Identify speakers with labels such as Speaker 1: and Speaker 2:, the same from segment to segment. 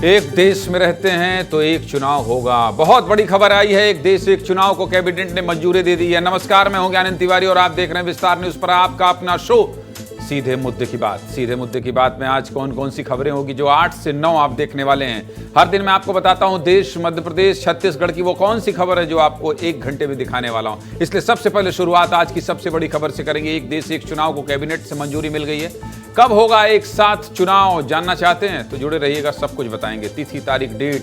Speaker 1: एक देश में रहते हैं तो एक चुनाव होगा। बहुत बड़ी खबर आई है, एक देश एक चुनाव को कैबिनेट ने मंजूरी दे दी है। नमस्कार, मैं हूं ज्ञानंद तिवारी और आप देख रहे हैं विस्तार न्यूज पर आपका अपना शो सीधे मुद्दे की बात। सीधे मुद्दे की बात में आज कौन कौन सी खबरें होगी जो 8 से 9 आप देखने वाले हैं। हर दिन मैं आपको बताता हूं देश, मध्य प्रदेश, छत्तीसगढ़ की वो कौन सी खबर है जो आपको 1 घंटे में दिखाने वाला हूं। इसलिए सबसे पहले शुरुआत आज की सबसे बड़ी खबर से करेंगे। एक देश एक चुनाव को कैबिनेट से मंजूरी मिल गई है। कब होगा एक साथ चुनाव, जानना चाहते हैं तो जुड़े रहिएगा, सब कुछ बताएंगे। तिथि, तारीख, डेट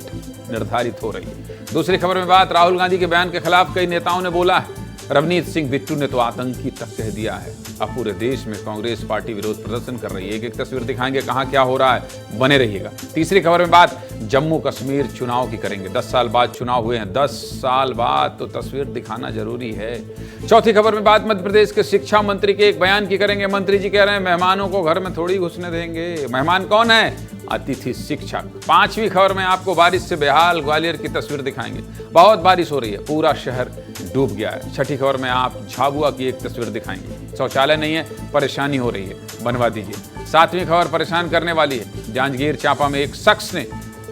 Speaker 1: निर्धारित हो रही है। दूसरी खबर में बात, राहुल गांधी के बयान के खिलाफ कई नेताओं ने बोला है। रवनीत सिंह बिट्टू ने तो आतंकी तक कह दिया है। अब पूरे देश में कांग्रेस पार्टी विरोध प्रदर्शन कर रही है। एक एक तस्वीर दिखाएंगे कहां क्या हो रहा है, बने रहिएगा। तीसरी खबर में बात, जम्मू कश्मीर चुनाव की करेंगे। 10 साल बाद चुनाव हुए हैं, 10 साल बाद तो तस्वीर दिखाना जरूरी है। चौथी खबर में बात, मध्य प्रदेश के शिक्षा मंत्री के एक बयान की करेंगे। मंत्री जी कह रहे हैं मेहमानों को घर में थोड़ी घुसने देंगे। मेहमान कौन है? अतिथि शिक्षक। पांचवी खबर में आपको बारिश से बेहाल ग्वालियर की तस्वीर दिखाएंगे। बहुत बारिश हो रही है, पूरा शहर डूब गया है। छठी खबर में आप झाबुआ की एक तस्वीर दिखाएंगे। शौचालय नहीं है, परेशानी हो रही है, बनवा दीजिए। सातवीं खबर परेशान करने वाली है। जांजगीर चांपा में एक शख्स ने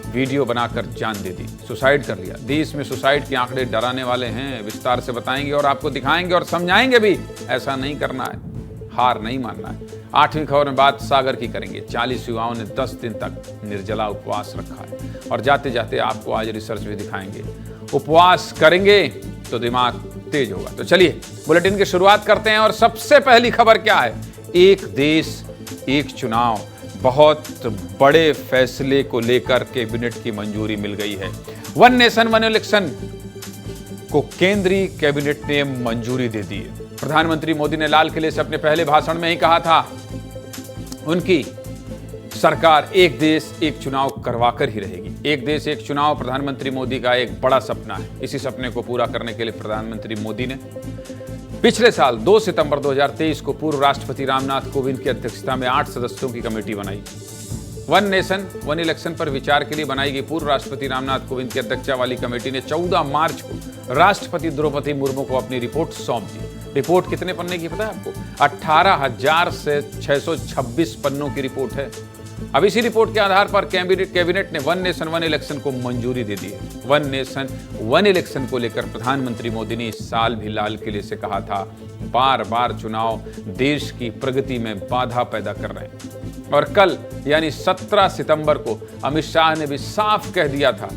Speaker 1: वीडियो बनाकर जान दे दी, सुसाइड कर लिया। देश में सुसाइड के आंकड़े डराने वाले हैं, विस्तार से बताएंगे और आपको दिखाएंगे और समझाएंगे भी। ऐसा नहीं करना है, हार नहीं मानना है। आठवीं खबर में बात सागर की करेंगे। 40 युवाओं ने 10 दिन तक निर्जला उपवास रखा है और जाते जाते आपको आज रिसर्च भी दिखाएंगे। उपवास करेंगे तो दिमाग तेज होगा। तो चलिए बुलेटिन की शुरुआत करते हैं और सबसे पहली खबर क्या है? एक देश एक चुनाव, बहुत बड़े फैसले को लेकर कैबिनेट की मंजूरी मिल गई है। वन नेशन वन इलेक्शन को केंद्रीय कैबिनेट ने मंजूरी दे दी है। प्रधानमंत्री मोदी ने लाल किले से अपने पहले भाषण में ही कहा था उनकी सरकार एक देश एक चुनाव करवाकर ही रहेगी। एक देश एक चुनाव प्रधानमंत्री मोदी का एक बड़ा सपना है। इसी सपने को पूरा करने के लिए प्रधानमंत्री मोदी ने पिछले साल 2 सितंबर 2023 को पूर्व राष्ट्रपति रामनाथ कोविंद की अध्यक्षता में 8 सदस्यों की कमेटी बनाई। वन नेशन वन इलेक्शन पर विचार के लिए बनाई गई पूर्व राष्ट्रपति रामनाथ कोविंद की अध्यक्षता वाली कमेटी ने 14 मार्च को राष्ट्रपति द्रौपदी मुर्मू को अपनी रिपोर्ट सौंप दी। रिपोर्ट कितने पन्ने की पता है आपको? 18,626 पन्नों की रिपोर्ट है। अब इसी रिपोर्ट के आधार पर कैबिनेट ने वन नेशन वन इलेक्शन को मंजूरी दे दी है। वन नेशन वन इलेक्शन को लेकर प्रधानमंत्री मोदी ने इस साल भी लाल किले से कहा था, बार बार चुनाव देश की प्रगति में बाधा पैदा कर रहे हैं। और कल यानी 17 सितंबर को अमित शाह ने भी साफ कह दिया था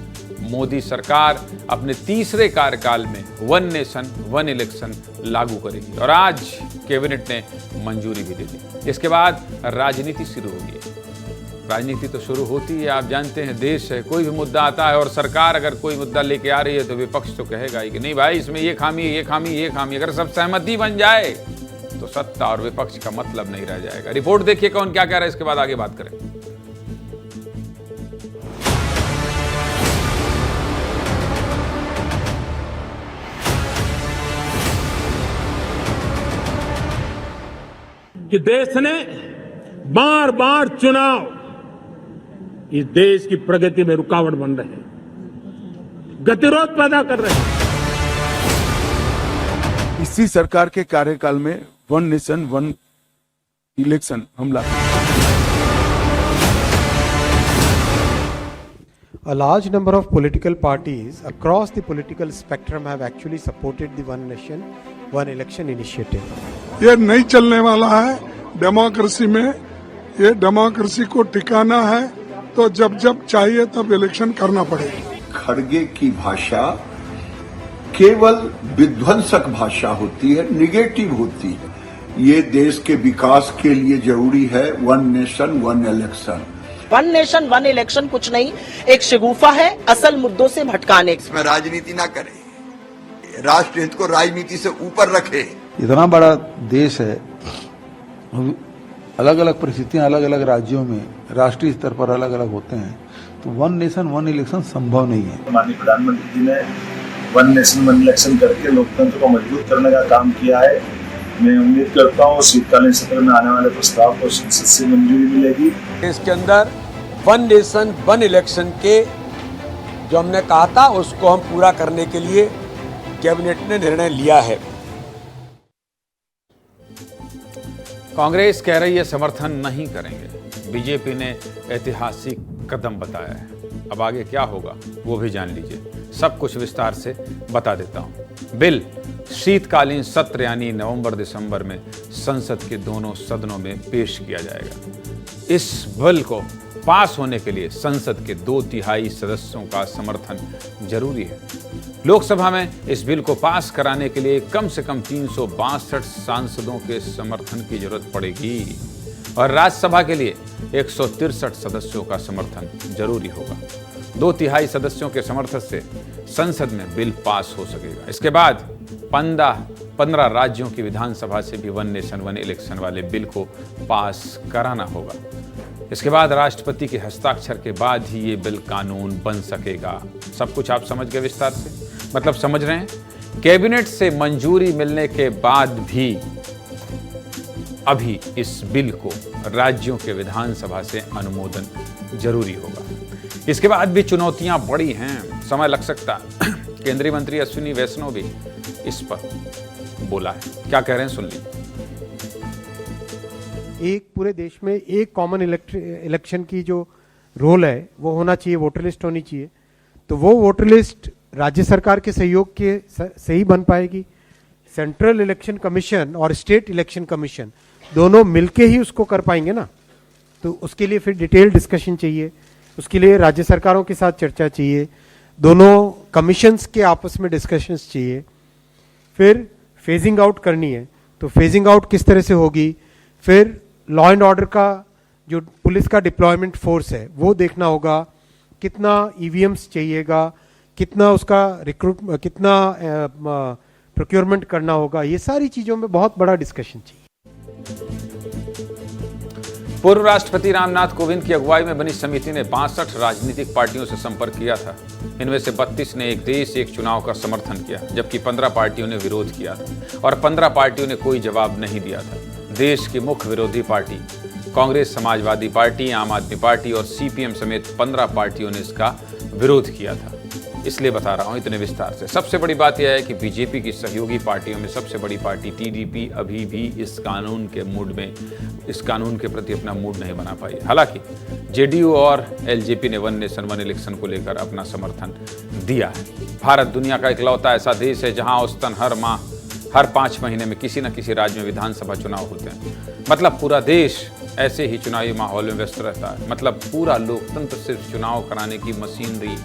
Speaker 1: मोदी सरकार अपने तीसरे कार्यकाल में वन नेशन वन इलेक्शन लागू करेगी। और आज कैबिनेट ने मंजूरी भी दे दी। इसके बाद राजनीति शुरू होगी। राजनीति तो शुरू होती है, आप जानते हैं देश है, कोई भी मुद्दा आता है और सरकार अगर कोई मुद्दा लेके आ रही है तो विपक्ष तो कहेगा ही कि नहीं भाई इसमें ये खामी है, ये खामी, ये खामी। अगर सब सहमति बन जाए तो सत्ता और विपक्ष का मतलब नहीं रह जाएगा। रिपोर्ट देखिए कौन क्या कह रहा है, इसके बाद आगे बात करें।
Speaker 2: कि देश ने बार बार चुनाव इस देश की प्रगति में रुकावट बन रहे हैं, गतिरोध पैदा कर रहे हैं।
Speaker 3: इसी सरकार के कार्यकाल में वन नेशन वन इलेक्शन हमला।
Speaker 4: A large number of political parties across the political spectrum have actually supported the One Nation, One Election initiative.
Speaker 5: ये नहीं चलने वाला है डेमोक्रेसी में। ये डेमोक्रेसी को टिकाना है तो जब जब चाहिए तब इलेक्शन करना पड़ेगा।
Speaker 6: खड़गे की भाषा केवल विध्वंसक भाषा होती है, निगेटिव होती है। ये देश के विकास के लिए जरूरी है one nation one election.
Speaker 7: One nation one election कुछ नहीं, एक शगुफा है असल मुद्दों से भटकाने।
Speaker 8: इसमें राजनीति ना करे, राष्ट्र हित को राजनीति से ऊपर रखे।
Speaker 9: इतना बड़ा देश है, अलग अलग परिस्थितियां अलग अलग राज्यों में राष्ट्रीय स्तर पर अलग अलग होते हैं, तो वन नेशन वन इलेक्शन संभव नहीं है।
Speaker 10: माननीय प्रधानमंत्री जी ने वन नेशन वन इलेक्शन करके लोकतंत्र को मजबूत करने का काम किया है। मैं उम्मीद करता हूँ शीतकालीन सत्र में आने वाले प्रस्ताव को संसद से मंजूरी मिलेगी।
Speaker 11: इसके अंदर वन नेशन वन इलेक्शन के जो हमने कहा था उसको हम पूरा करने के लिए कैबिनेट ने निर्णय लिया है।
Speaker 1: कांग्रेस कह रही है समर्थन नहीं करेंगे। बीजेपी ने ऐतिहासिक कदम बताया है। अब आगे क्या होगा वो भी जान लीजिए। सब कुछ विस्तार से बता देता हूं। बिल शीतकालीन सत्र यानी नवंबर दिसंबर में संसद के दोनों सदनों में पेश किया जाएगा। इस बिल को पास होने के लिए संसद के 2/3 सदस्यों का समर्थन जरूरी है। लोकसभा में इस बिल को पास कराने के लिए कम से कम 362 सांसदों के समर्थन की जरूरत पड़ेगी और राज्यसभा के लिए 163 सदस्यों का समर्थन जरूरी होगा। 2/3 सदस्यों के समर्थन से संसद में बिल पास हो सकेगा। इसके बाद 15 राज्यों की विधानसभा से भी वन नेशन वन इलेक्शन वाले बिल को पास कराना होगा। इसके बाद राष्ट्रपति के हस्ताक्षर के बाद ही ये बिल कानून बन सकेगा। सब कुछ आप समझ गए विस्तार से? मतलब समझ रहे हैं? कैबिनेट से मंजूरी मिलने के बाद भी अभी इस बिल को राज्यों के विधानसभा से अनुमोदन जरूरी होगा। इसके बाद भी चुनौतियां बड़ी हैं, समय लग सकता है। केंद्रीय मंत्री अश्विनी वैष्णव भी इस पर बोला है। क्या कह रहे हैं सुन लीजिए।
Speaker 4: एक पूरे देश में एक कॉमन इलेक्शन की जो रोल है वो होना चाहिए, वोटर लिस्ट होनी चाहिए। तो वो वोटर लिस्ट राज्य सरकार के सहयोग के से ही बन पाएगी। सेंट्रल इलेक्शन कमीशन और स्टेट इलेक्शन कमीशन दोनों मिलके ही उसको कर पाएंगे ना। तो उसके लिए फिर डिटेल डिस्कशन चाहिए, उसके लिए राज्य सरकारों के साथ चर्चा चाहिए, दोनों कमीशंस के आपस में डिस्कशंस चाहिए। फिर फेजिंग आउट करनी है तो फेजिंग आउट किस तरह से होगी। फिर लॉ एंड ऑर्डर का जो पुलिस का डिप्लॉयमेंट फोर्स है वो देखना होगा, कितना ईवीएम्स चाहिएगा, कितना उसका कितना प्रोक्योरमेंट करना होगा। ये सारी चीज़ों में बहुत बड़ा डिस्कशन चाहिए।
Speaker 1: पूर्व राष्ट्रपति रामनाथ कोविंद की अगुवाई में बनी समिति ने 62 राजनीतिक पार्टियों से संपर्क किया था। इनमें से 32 ने एक देश एक चुनाव का समर्थन किया, जबकि 15 पार्टियों ने विरोध किया था और 15 पार्टियों ने कोई जवाब नहीं दिया था। देश की मुख्य विरोधी पार्टी कांग्रेस, समाजवादी पार्टी, आम आदमी पार्टी और सीपीएम समेत 15 पार्टियों ने इसका विरोध किया था। इसलिए बता रहा हूं इतने विस्तार से। सबसे बड़ी बात यह है कि बीजेपी की सहयोगी पार्टियों में सबसे बड़ी पार्टी टीडीपी अभी भी इस कानून के प्रति अपना मूड नहीं बना पाई। हालांकि जेडीयू और एलजेपी ने वन नेशन वन इलेक्शन को लेकर अपना समर्थन दिया है। भारत दुनिया का इकलौता ऐसा देश है जहां औसतन हर 5 महीने में किसी न किसी राज्य में विधानसभा चुनाव होते हैं। मतलब पूरा देश ऐसे ही चुनावी माहौल में व्यस्त रहता है। मतलब पूरा लोकतंत्र सिर्फ चुनाव कराने की मशीनरी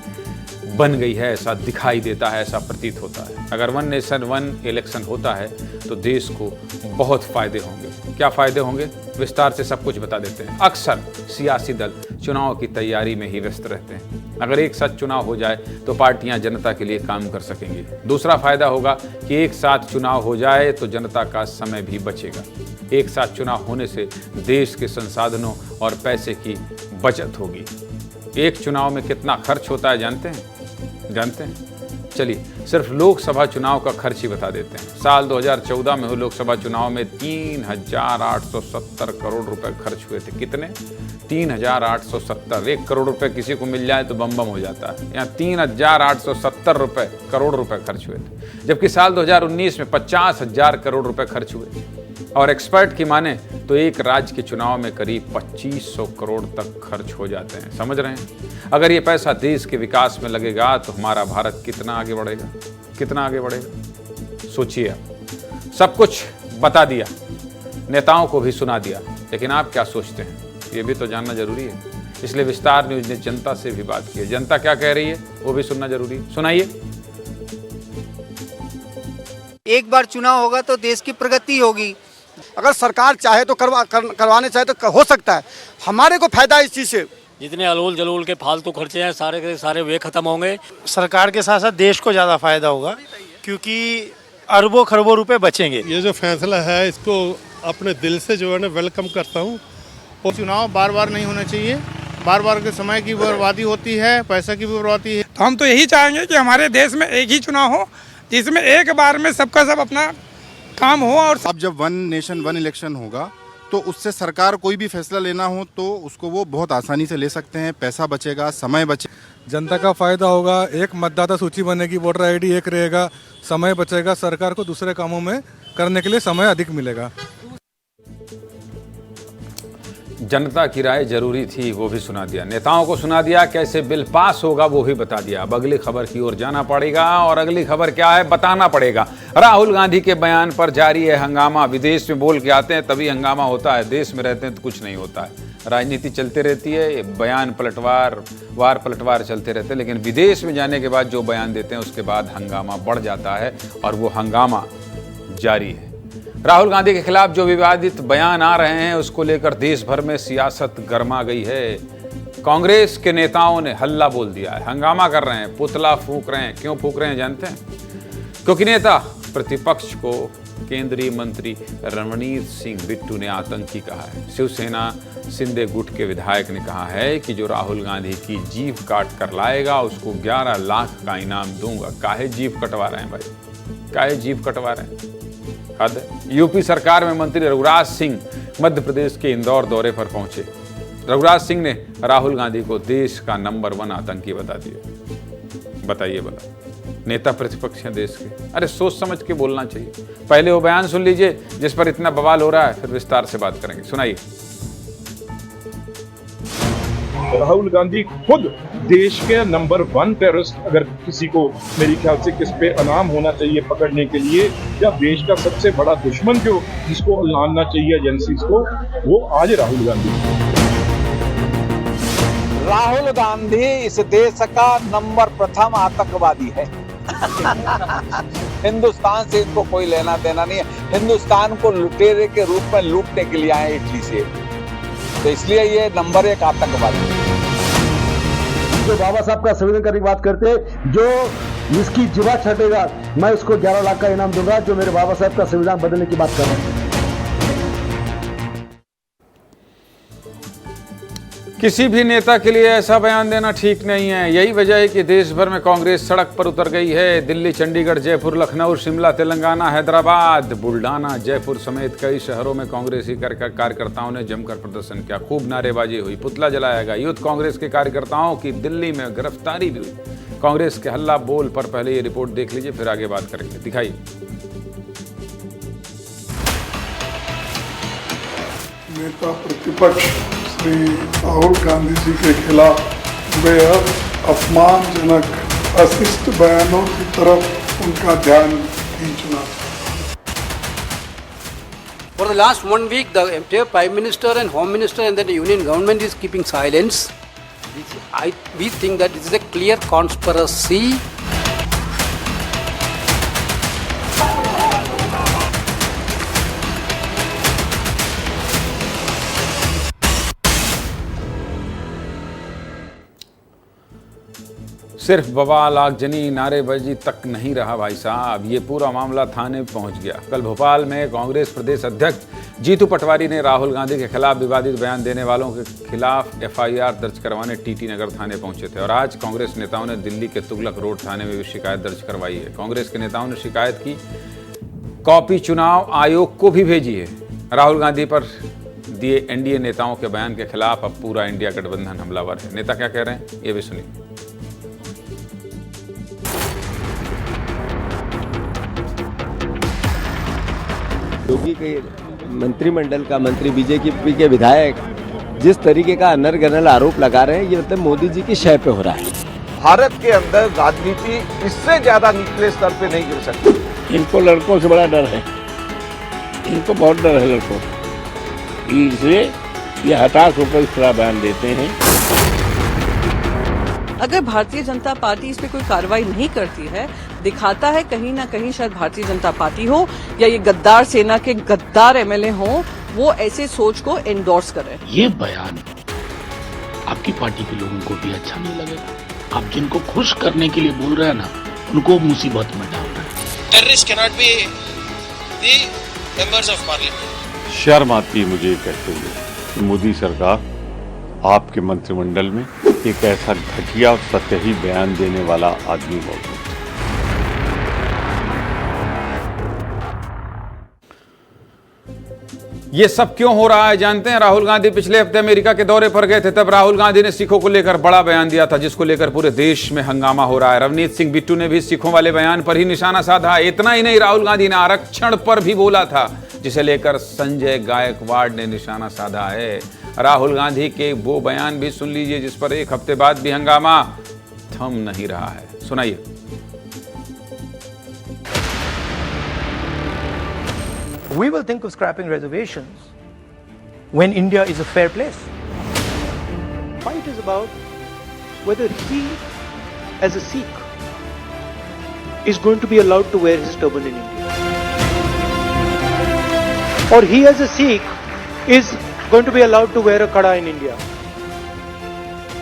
Speaker 1: बन गई है, ऐसा दिखाई देता है, ऐसा प्रतीत होता है। अगर वन नेशन वन इलेक्शन होता है तो देश को बहुत फायदे होंगे। क्या फायदे होंगे विस्तार से सब कुछ बता देते हैं। अक्सर सियासी दल चुनाव की तैयारी में ही व्यस्त रहते हैं। अगर एक साथ चुनाव हो जाए तो पार्टियां जनता के लिए काम कर सकेंगी। दूसरा फायदा होगा कि एक साथ चुनाव हो जाए तो जनता का समय भी बचेगा। एक साथ चुनाव होने से देश के संसाधनों और पैसे की बचत होगी। एक चुनाव में कितना खर्च होता है जानते हैं? चलिए सिर्फ लोकसभा चुनाव का खर्च ही बता देते हैं। साल 2014 में हुए लोकसभा चुनाव में 3,870 करोड़ रुपए खर्च हुए थे। कितने? 3,870। 1 करोड़ रुपए किसी को मिल जाए तो बम बम हो जाता है। यहाँ 3,870 करोड़ रुपए खर्च हुए थे, जबकि साल 2019 में 50,000 करोड़ रुपए खर्च हुए। और एक्सपर्ट की माने तो एक राज्य के चुनाव में करीब 2500 करोड़ तक खर्च हो जाते हैं। समझ रहे हैं? अगर ये पैसा देश के विकास में लगेगा तो हमारा भारत कितना आगे बढ़ेगा, कितना आगे बढ़ेगा। सोचिए। आप सब कुछ बता दिया, नेताओं को भी सुना दिया, लेकिन आप क्या सोचते हैं ये भी तो जानना जरूरी है। इसलिए विस्तार न्यूज ने जनता से भी बात की है। जनता क्या कह रही है वो भी सुनना जरूरी है। सुनाइए।
Speaker 12: एक बार चुनाव होगा तो देश की प्रगति होगी।
Speaker 13: अगर सरकार चाहे तो करवाने चाहे तो हो सकता है। हमारे को फायदा इस चीज से।
Speaker 14: जितने अलोल जलोल के फालतू खर्चे हैं सारे के सारे वे खत्म होंगे।
Speaker 15: सरकार के साथ साथ देश को ज़्यादा फायदा होगा, क्योंकि अरबों खरबों रुपए बचेंगे।
Speaker 16: ये जो फैसला है इसको अपने दिल से जो है ना वेलकम करता हूँ।
Speaker 17: और चुनाव बार बार नहीं होने चाहिए। बार बार के समय की बर्बादी होती है, पैसा की भी बर्बादी है।
Speaker 18: तो हम तो यही चाहेंगे कि हमारे देश में एक ही चुनाव हो जिसमें एक बार में सबका सब अपना काम हो। और
Speaker 19: अब जब वन नेशन वन इलेक्शन होगा तो उससे सरकार कोई भी फैसला लेना हो तो उसको वो बहुत आसानी से ले सकते हैं। पैसा बचेगा, समय बचेगा,
Speaker 16: जनता का फायदा होगा। एक मतदाता सूची बनेगी, वोटर आईडी एक रहेगा, समय बचेगा, सरकार को दूसरे कामों में करने के लिए समय अधिक मिलेगा।
Speaker 1: जनता की राय जरूरी थी वो भी सुना दिया, नेताओं को सुना दिया, कैसे बिल पास होगा वो भी बता दिया। अब अगली खबर की ओर जाना पड़ेगा और अगली खबर क्या है बताना पड़ेगा। राहुल गांधी के बयान पर जारी है हंगामा। विदेश में बोल के आते हैं तभी हंगामा होता है, देश में रहते हैं तो कुछ नहीं होता है। राजनीति चलते रहती है, बयान पलटवार चलते रहते हैं, लेकिन विदेश में जाने के बाद जो बयान देते हैं उसके बाद हंगामा बढ़ जाता है और वो हंगामा जारी है। राहुल गांधी के खिलाफ जो विवादित बयान आ रहे हैं उसको लेकर देश भर में सियासत गर्मा गई है। कांग्रेस के नेताओं ने हल्ला बोल दिया है, हंगामा कर रहे हैं, पुतला फूंक रहे हैं। क्यों फूंक रहे हैं जानते हैं? क्योंकि नेता प्रतिपक्ष को केंद्रीय मंत्री रणवीर सिंह बिट्टू ने आतंकी कहा है। शिवसेना सिंधे गुट के विधायक ने कहा है कि जो राहुल गांधी की जीभ काट कर लाएगा उसको 11 लाख का इनाम दूंगा। काहे जीभ कटवा रहे हैं भाई, काहे जीभ कटवा रहे हैं? हद है। यूपी सरकार में मंत्री रघुराज सिंह मध्य प्रदेश के इंदौर दौरे पर पहुंचे। रघुराज सिंह ने राहुल गांधी को देश का नंबर 1 आतंकी बता दिया। बताइए भला, नेता प्रतिपक्ष हैं देश के, अरे सोच समझ के बोलना चाहिए। पहले वो बयान सुन लीजिए जिस पर इतना बवाल हो रहा है, फिर विस्तार से बात करेंगे। सुनाइए।
Speaker 20: राहुल गांधी खुद देश के नंबर 1 टेररिस्ट, अगर किसी को मेरे ख्याल से किस पे इनाम होना चाहिए पकड़ने के लिए, या देश का सबसे बड़ा दुश्मन जो जिसको लाना चाहिए एजेंसीज को, वो आज राहुल गांधी।
Speaker 21: राहुल गांधी इस देश का नंबर 1 आतंकवादी है। हिंदुस्तान से इनको कोई लेना देना नहीं है। हिंदुस्तान को लुटेरे के रूप में लूटने के लिए आए इटली से, तो इसलिए ये नंबर 1 आतंकवादी है।
Speaker 22: जो बाबा साहब का संविधान करने की बात करते हैं, जो जिसकी जिवा छटेगा मैं उसको 11 लाख का इनाम दूंगा, जो मेरे बाबा साहब का संविधान बदलने की बात कर रहे हैं।
Speaker 1: किसी भी नेता के लिए ऐसा बयान देना ठीक नहीं है। यही वजह है कि देश भर में कांग्रेस सड़क पर उतर गई है। दिल्ली, चंडीगढ़, जयपुर, लखनऊ, शिमला, तेलंगाना, हैदराबाद, बुल्डाना, जयपुर समेत कई शहरों में कांग्रेसी कार्यकर्ताओं ने जमकर प्रदर्शन किया। खूब नारेबाजी हुई, पुतला जलाया गया। यूथ कांग्रेस के कार्यकर्ताओं की दिल्ली में गिरफ्तारी भी हुई। कांग्रेस के हल्ला बोल पर पहले ये रिपोर्ट देख लीजिए, फिर आगे बात करेंगे। दिखाइए।
Speaker 5: नेता प्रतिपक्ष श्री राहुल गांधी जी के खिलाफ बेहद अपमानजनक अशिष्ट बयानों की तरफ उनका ध्यान खींचना।
Speaker 23: For the last 1 week, the entire Prime Minister and Home Minister and the Union Government is keeping silence. We think that this is a clear conspiracy.
Speaker 1: सिर्फ बवाल, आगजनी, नारेबाजी तक नहीं रहा भाई साहब, ये पूरा मामला थाने में पहुंच गया। कल भोपाल में कांग्रेस प्रदेश अध्यक्ष जीतू पटवारी ने राहुल गांधी के खिलाफ विवादित बयान देने वालों के खिलाफ FIR दर्ज करवाने TT नगर थाने पहुंचे थे और आज कांग्रेस नेताओं ने दिल्ली के तुगलक रोड थाने में भी शिकायत दर्ज करवाई है। कांग्रेस के नेताओं ने शिकायत की कॉपी चुनाव आयोग को भी भेजी है। राहुल गांधी पर दिए NDA नेताओं के बयान के खिलाफ अब पूरा इंडिया गठबंधन हमलावर है। नेता क्या कह रहे हैं ये भी सुनिए।
Speaker 24: योगी के मंत्रिमंडल का मंत्री, बीजेपी के विधायक जिस तरीके का अनर्गनल आरोप लगा रहे हैं, ये मतलब मोदी जी की शय पे हो रहा है।
Speaker 25: भारत के अंदर राजनीति इससे ज्यादा निचले स्तर पे नहीं गिर सकती।
Speaker 26: इनको लड़कों से बड़ा डर है, इनको बहुत डर है लड़कों, इसलिए ये हताश होकर इस तरह बयान देते हैं।
Speaker 27: अगर भारतीय जनता पार्टी इस पे कोई कार्रवाई नहीं करती है, दिखाता है कहीं ना कहीं शायद भारतीय जनता पार्टी हो या ये गद्दार सेना के गद्दार MLA हो, वो ऐसे सोच को एंडोर्स कर रहे हैं।
Speaker 28: ये बयान आपकी पार्टी के लोगों को भी अच्छा नहीं लगेगा। आप जिनको खुश करने के लिए बोल रहे हैं ना, उनको मुसीबत में डाल रहे हैं।
Speaker 29: Terrorist can not be the members of parliament.
Speaker 30: शर्म आती है मुझे कहते हुए कि मोदी सरकार आपके मंत्रिमंडल में एक ऐसा घटिया और सतही बयान देने वाला आदमी मौजूद है।
Speaker 1: ये सब क्यों हो रहा है जानते हैं? राहुल गांधी पिछले हफ्ते अमेरिका के दौरे पर गए थे, तब राहुल गांधी ने सिखों को लेकर बड़ा बयान दिया था, जिसको लेकर पूरे देश में हंगामा हो रहा है। रणवीर सिंह बिट्टू ने भी सिखों वाले बयान पर ही निशाना साधा। इतना ही नहीं, राहुल गांधी ने आरक्षण पर भी बोला था, जिसे लेकर संजय गायकवाड़ ने निशाना साधा है। राहुल गांधी के वो बयान भी सुन लीजिए जिस पर एक हफ्ते बाद भी हंगामा थम नहीं रहा है। सुनाइए।
Speaker 2: We will think of scrapping reservations when India is a fair place. Fight is about whether he, as a Sikh, is going to be allowed to wear his turban in India. Or he, as a Sikh, is going to be allowed to wear a kada in India.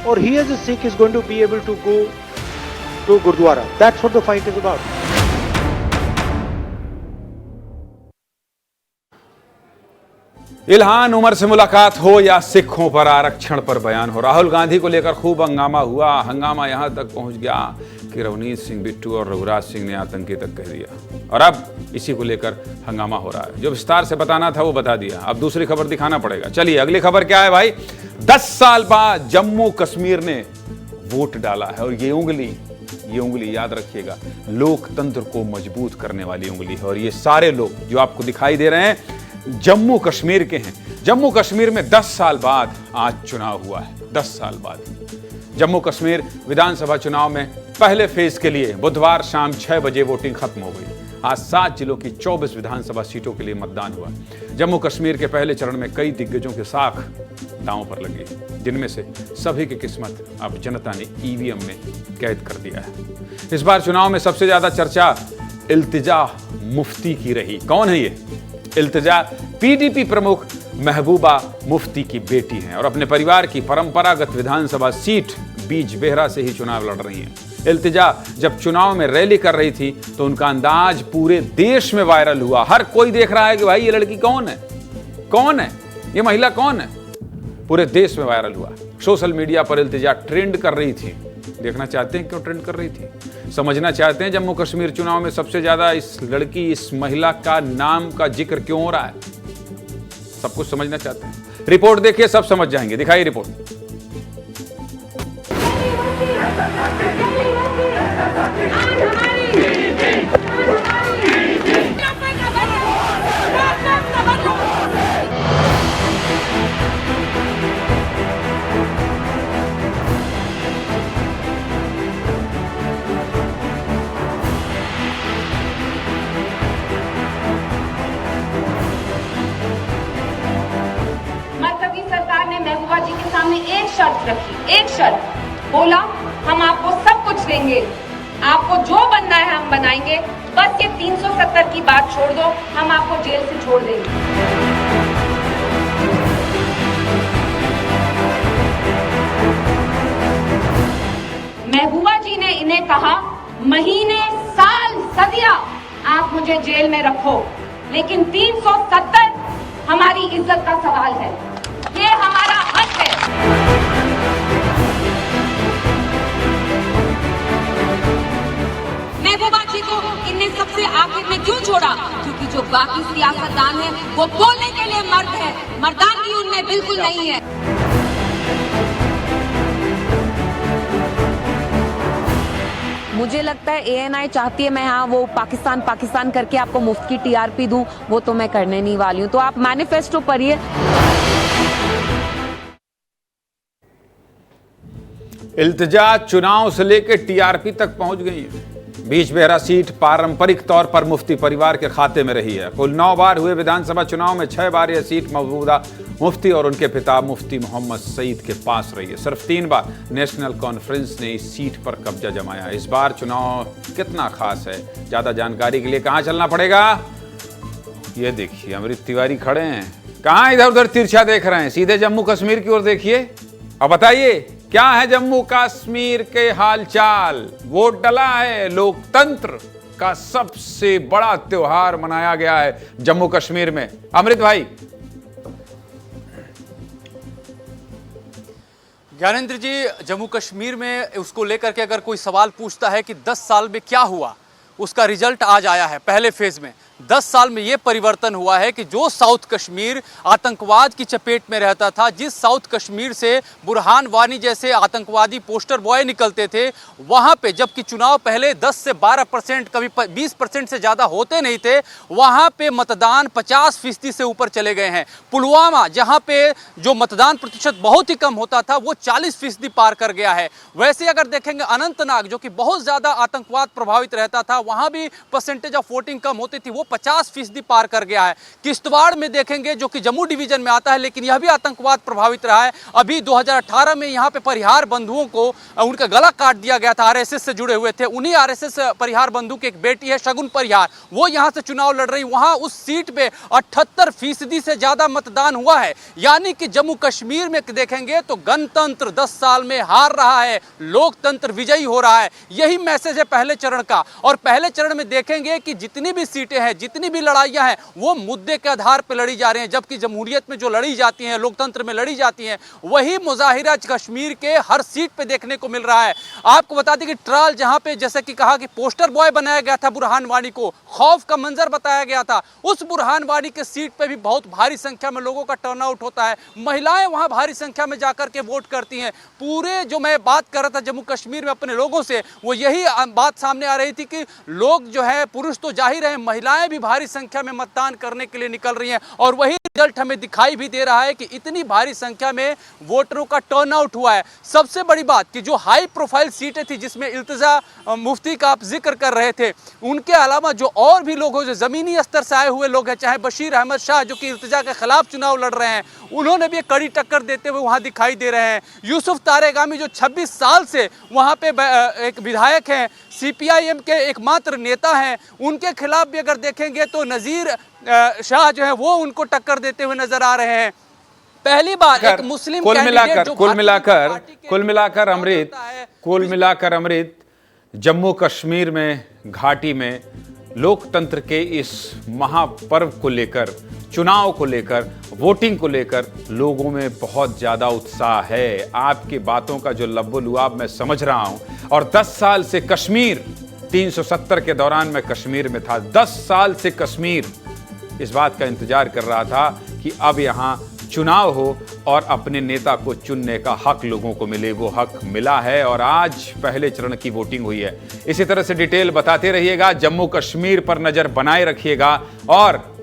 Speaker 2: Or he, as a Sikh, is going to be able to go to Gurdwara. That's what the fight is about.
Speaker 1: Ilhan Omar से मुलाकात हो या सिखों पर आरक्षण पर बयान हो, राहुल गांधी को लेकर खूब हंगामा हुआ। हंगामा यहां तक पहुंच गया कि रवनीत सिंह बिट्टू और रघुराज सिंह ने आतंकी तक कह दिया और अब इसी को लेकर हंगामा हो रहा है। जो विस्तार से बताना था वो बता दिया, अब दूसरी खबर दिखाना पड़ेगा। चलिए अगली खबर क्या है भाई। 10 साल बाद जम्मू कश्मीर ने वोट डाला है और ये उंगली याद रखिएगा, लोकतंत्र को मजबूत करने वाली उंगली है। और ये सारे लोग जो आपको दिखाई दे रहे हैं जम्मू कश्मीर के हैं। जम्मू कश्मीर में 10 साल बाद आज चुनाव हुआ है। 10 साल बाद जम्मू कश्मीर विधानसभा चुनाव में पहले फेज के लिए बुधवार शाम 6 बजे वोटिंग खत्म हो गई। आज 7 जिलों की 24 विधानसभा सीटों के लिए मतदान हुआ। जम्मू कश्मीर के पहले चरण में कई दिग्गजों के साख दांव पर लगे, जिनमें से सभी की किस्मत अब जनता ने ईवीएम में कैद कर दिया है। इस बार चुनाव में सबसे ज्यादा चर्चा इल्तिजा मुफ्ती की रही। कौन है ये इल्तिजा? पीडीपी प्रमुख महबूबा मुफ्ती की बेटी हैं और अपने परिवार की परंपरागत विधानसभा सीट बीजबेहरा से ही चुनाव लड़ रही हैं। इल्तिजा जब चुनाव में रैली कर रही थी तो उनका अंदाज पूरे देश में वायरल हुआ। हर कोई देख रहा है कि भाई ये लड़की कौन है, ये महिला कौन है। पूरे देश में वायरल हुआ। सोशल मीडिया पर इल्तिजा ट्रेंड कर रही थी। देखना चाहते हैं क्यों ट्रेंड कर रही थी? समझना चाहते हैं जम्मू कश्मीर चुनाव में सबसे ज्यादा इस लड़की, इस महिला का नाम का जिक्र क्यों हो रहा है? सब कुछ समझना चाहते हैं? रिपोर्ट देखिए, सब समझ जाएंगे। दिखाइए रिपोर्ट।
Speaker 3: महबूबा जी के सामने एक शर्त रखी, एक शर्त बोला, हम आपको सब कुछ देंगे, आपको जो बनना है हम बनाएंगे, बस ये 370 की बात छोड़ दो, हम आपको जेल से छोड़ देंगे। महबूबा जी ने इन्हें कहा, महीने, साल, सदियां आप मुझे जेल में रखो, लेकिन 370 हमारी इज्जत का सवाल है, ये हमारा हक है। महबूबा जी को इनने सबसे आखिर में क्यों छोड़ा? क्योंकि जो बाकी सियासतदान है वो बोलने के लिए मर्द है, मर्दानगी उनमें बिल्कुल नहीं है।
Speaker 4: मुझे लगता है एएनआई चाहती है मैं हाँ वो पाकिस्तान करके आपको मुफ्त की टीआरपी दूं, वो तो मैं करने नहीं वाली हूँ। तो आप मैनिफेस्टो पढ़िए।
Speaker 1: इल्तिजा चुनाव से लेकर टीआरपी तक पहुंच गई है। बीजबेहरा सीट पारंपरिक तौर पर मुफ्ती परिवार के खाते में रही है। कुल 9 बार हुए विधानसभा चुनाव में 6 बार यह सीट मौजूदा मुफ्ती और उनके पिता मुफ्ती मोहम्मद सईद के पास रही है। सिर्फ 3 बार नेशनल कॉन्फ्रेंस ने इस सीट पर कब्जा जमाया। इस बार चुनाव कितना खास है, ज्यादा जानकारी के लिए कहां चलना पड़ेगा? ये देखिए अमृत तिवारी खड़े हैं। कहां इधर उधर तिरछा देख रहे हैं? सीधे जम्मू कश्मीर की ओर देखिए और बताइए क्या है जम्मू कश्मीर के हालचाल। वोट डला है, लोकतंत्र का सबसे बड़ा त्योहार मनाया गया है जम्मू कश्मीर में। अमृत भाई।
Speaker 6: ज्ञानेंद्र जी, जम्मू कश्मीर में उसको लेकर के अगर कोई सवाल पूछता है कि 10 साल में क्या हुआ, उसका रिजल्ट आज आया है। पहले फेज में 10 साल में ये परिवर्तन हुआ है कि जो साउथ कश्मीर आतंकवाद की चपेट में रहता था, जिस साउथ कश्मीर से बुरहान वानी जैसे आतंकवादी पोस्टर बॉय निकलते थे, वहाँ पे जबकि चुनाव पहले 10 से 12%, कभी 20% से ज़्यादा होते नहीं थे, वहाँ पे मतदान 50% से ऊपर चले गए हैं। पुलवामा जहाँ पे जो मतदान प्रतिशत बहुत ही कम होता था, वो 40% पार कर गया है। वैसे अगर देखेंगे अनंतनाग जो कि बहुत ज़्यादा आतंकवाद प्रभावित रहता था, वहाँ भी परसेंटेज ऑफ वोटिंग कम होती थी, वो 50% पार कर गया है। किश्तवाड़ में देखेंगे जो कि जम्मू डिवीजन में आता है, लेकिन यह भी आतंकवाद प्रभावित रहा है। अभी 2018 में यहाँ पे परिहार बंधुओं को उनका गला काट दिया गया था, आरएसएस से जुड़े हुए थे। उन्हीं आरएसएस परिहार बंधु की एक बेटी है शगुन परिहार, वो यहाँ से चुनाव लड़ रही, वहाँ उस सीट पे 78% से ज्यादा मतदान हुआ है। यानी कि जम्मू कश्मीर में देखेंगे तो गणतंत्र 10 साल में हार रहा है, लोकतंत्र विजयी हो रहा है। यही मैसेज है पहले चरण का। और पहले चरण में देखेंगे कि जितनी भी सीटें हैं, जितनी भी लड़ाइयां हैं, वो मुद्दे के आधार पर लड़ी जा रही हैं। जबकि जमहूरियत में जो लड़ी जाती हैं, लोकतंत्र में लड़ी जाती हैं, वही मुजाहिरा कश्मीर के हर सीट पे देखने को मिल रहा है। आपको बता दें कि ट्राल जहां पे जैसे कि कहा कि पोस्टर बॉय बनाया गया था बुरहान वानी को, खौफ का मंजर बताया गया था, उस बुरहान वानी के सीट पे भी बहुत भारी संख्या में लोगों का टर्नआउट होता है। महिलाएं वहां भारी संख्या में जाकर के वोट करती हैं। पूरे जो मैं बात कर रहा था जम्मू कश्मीर में अपने लोगों से, वो यही बात सामने आ रही थी कि लोग जो है, पुरुष तो जाहिर है, महिलाएं भी भारी संख्या में मतदान करने के लिए निकल रही हैं। और वही रिजल्ट हमें दिखाई भी दे रहा है कि इतनी भारी संख्या में वोटरों का टर्नआउट हुआ है। सबसे बड़ी बात कि जो हाई प्रोफाइल सीटें थी जिसमें इल्तिजा मुफ्ती का आप जिक्र कर रहे थे, उनके अलावा जो और भी लोग हो, जो जमीनी स्तर से आए हुए लोग हैं, चाहे बशीर अहमद शाह जो कि इल्तिजा के खिलाफ चुनाव लड़ रहे हैं, उन्होंने भी कड़ी टक्कर देते हुए वहां दिखाई दे रहे हैं। यूसुफ तारेगामी जो 26 साल से वहां पे एक विधायक हैं, सीपीआईएम के एकमात्र नेता हैं, उनके खिलाफ भी अगर देखेंगे तो नजीर शाह जो है वो उनको टक्कर देते हुए नजर आ रहे हैं। पहली बार एक मुस्लिम
Speaker 1: कुल मिलाकर अमृत जम्मू कश्मीर में घाटी में लोकतंत्र के इस महापर्व को लेकर, चुनाव को लेकर, वोटिंग को लेकर लोगों में बहुत ज्यादा उत्साह है। आपकी बातों का जो लब्बो-लुआब मैं समझ रहा हूं। और 10 साल से कश्मीर, 370 के दौरान मैं कश्मीर में था, 10 साल से कश्मीर इस बात का इंतजार कर रहा था कि अब यहां चुनाव हो और अपने नेता को चुनने का हक लोगों को मिले। वो हक मिला है और आज पहले चरण की वोटिंग हुई है। इसी तरह से डिटेल बताते रहिएगा, जम्मू कश्मीर पर नजर बनाए रखिएगा और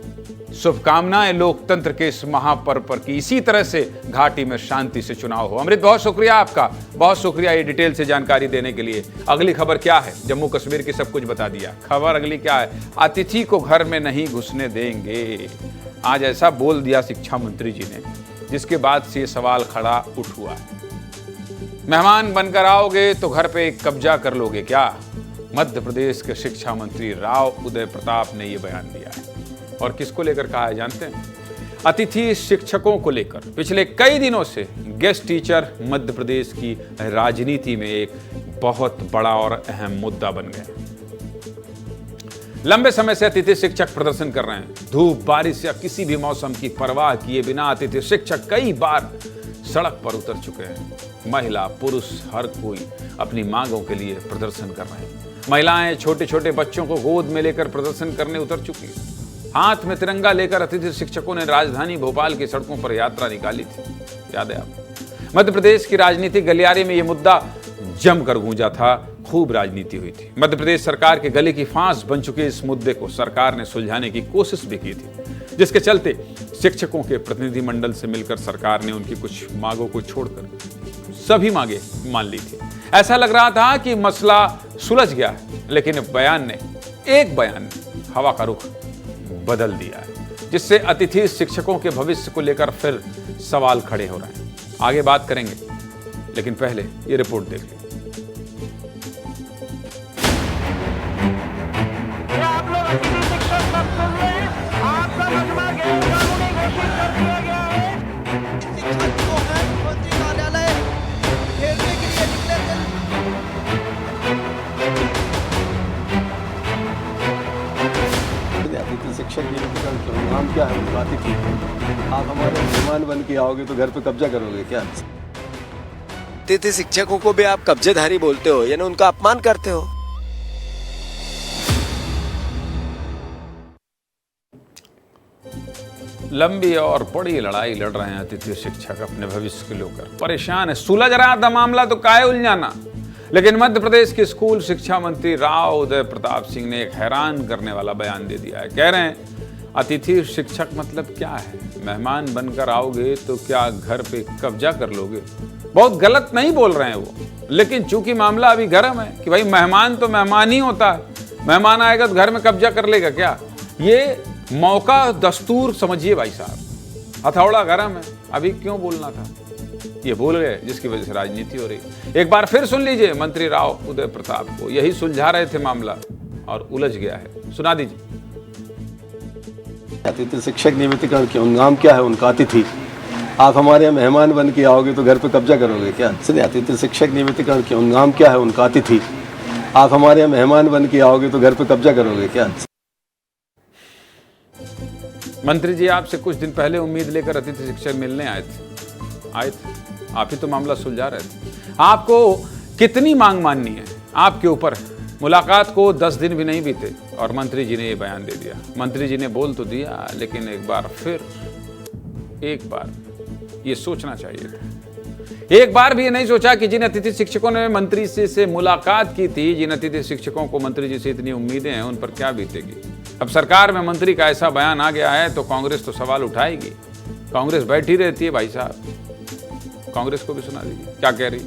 Speaker 1: शुभकामनाएं लोकतंत्र के इस महापर्व पर की इसी तरह से घाटी में शांति से चुनाव हो। अमृत, बहुत शुक्रिया आपका, बहुत शुक्रिया ये डिटेल से जानकारी देने के लिए। अगली खबर क्या है? जम्मू कश्मीर की सब कुछ बता दिया। खबर अगली क्या है? अतिथि को घर में नहीं घुसने देंगे। आज ऐसा बोल दिया शिक्षा मंत्री जी ने, जिसके बाद से ये सवाल खड़ा उठ हुआ है। मेहमान बनकर आओगे तो घर पे कब्जा कर लोगे क्या? मध्य प्रदेश के शिक्षा मंत्री राव उदय प्रताप ने यह बयान दिया है। और किसको लेकर कहा है जानते हैं? अतिथि शिक्षकों को लेकर। पिछले कई दिनों से गेस्ट टीचर मध्य प्रदेश की राजनीति में एक बहुत बड़ा और अहम मुद्दा बन गया। लंबे समय से अतिथि शिक्षक प्रदर्शन कर रहे हैं। धूप, बारिश या किसी भी मौसम की परवाह किए बिना अतिथि शिक्षक कई बार सड़क पर उतर चुके हैं। महिला, पुरुष, हर कोई अपनी मांगों के लिए प्रदर्शन कर रहे हैं। महिलाएं छोटे छोटे बच्चों को गोद में लेकर प्रदर्शन करने उतर चुकी हैं। हाथ में तिरंगा लेकर अतिथि शिक्षकों ने राजधानी भोपाल की सड़कों पर यात्रा निकाली थी, याद है आपको? मध्य प्रदेश की राजनीतिक गलियारे में यह मुद्दा जमकर गूंजा था, खूब राजनीति हुई थी। मध्य प्रदेश सरकार के गले की फांस बन चुके इस मुद्दे को सरकार ने सुलझाने की कोशिश भी की थी, जिसके चलते शिक्षकों के प्रतिनिधिमंडल से मिलकर सरकार ने उनकी कुछ मांगों को छोड़कर सभी मांगे मान ली थी। ऐसा लग रहा था कि मसला सुलझ गया है, लेकिन एक बयान ने हवा का रुख बदल दिया है, जिससे अतिथि शिक्षकों के भविष्य को लेकर फिर सवाल खड़े हो रहे हैं। आगे बात करेंगे, लेकिन पहले ये रिपोर्ट देख लीजिए।
Speaker 24: शिक्षक नियुक्ति का नाम क्या है? बात ही ठीक है। आप हमारे मेहमान बन के आओगे तो घर पे कब्जा करोगे क्या? अतिथि शिक्षकों को भी आप कब्जेधारी बोलते हो, यानी उनका अपमान करते हो।
Speaker 1: लंबी और बड़ी लड़ाई लड़ रहे हैं अतिथि शिक्षक अपने भविष्य को लेकर, परेशान है। सुलझ रहा था मामला तो काहे उलझाना। लेकिन मध्य प्रदेश के स्कूल शिक्षा मंत्री राव उदय प्रताप सिंह ने एक हैरान करने वाला बयान दे दिया है। कह रहे हैं अतिथि शिक्षक मतलब क्या है, मेहमान बनकर आओगे तो क्या घर पे कब्जा कर लोगे। बहुत गलत नहीं बोल रहे हैं वो, लेकिन चूंकि मामला अभी गर्म है कि भाई मेहमान तो मेहमान ही होता है, मेहमान आएगा तो घर में कब्जा कर लेगा क्या। ये मौका दस्तूर समझिए भाई साहब, हथौड़ा गर्म है, अभी क्यों बोलना था। ये बोल गए जिसकी वजह से राजनीति हो रही। एक बार फिर सुन लीजिए मंत्री राव उदय प्रताप को, यही सुलझा रहे थे मामला और उलझ गया है, सुना दीजिए।
Speaker 24: अतिथि शिक्षक नियमितीकरण के नाम क्या है उनका, अतिथि। आप हमारे यहाँ मेहमान बन के आओगे तो घर पे कब्जा करोगे क्या। सुनिए, अतिथि शिक्षक नियमितीकरण के नाम क्या है उनका, अतिथि। आप हमारे यहाँ मेहमान बन के आओगे तो घर पे कब्जा करोगे क्या।
Speaker 1: मंत्री जी आपसे कुछ दिन पहले उम्मीद लेकर अतिथि शिक्षक मिलने आए थे, आप ही तो मामला सुलझा रहे थे। आपको कितनी मांग माननी है, आपके ऊपर। मुलाकात को 10 दिन भी नहीं बीते और मंत्री जी ने ये बयान दे दिया। मंत्री जी ने बोल तो दिया, लेकिन एक बार ये सोचना चाहिए था। एक बार भी ये नहीं सोचा कि जिन अतिथि शिक्षकों ने मंत्री से मुलाकात की थी, जिन अतिथि शिक्षकों को मंत्री जी से इतनी उम्मीदें हैं, उन पर क्या बीतेगी। अब सरकार में मंत्री का ऐसा बयान आ गया है तो कांग्रेस तो सवाल उठाएगी। कांग्रेस बैठी रहती है भाई साहब, कांग्रेस को भी सुना दीजिए क्या कह रही।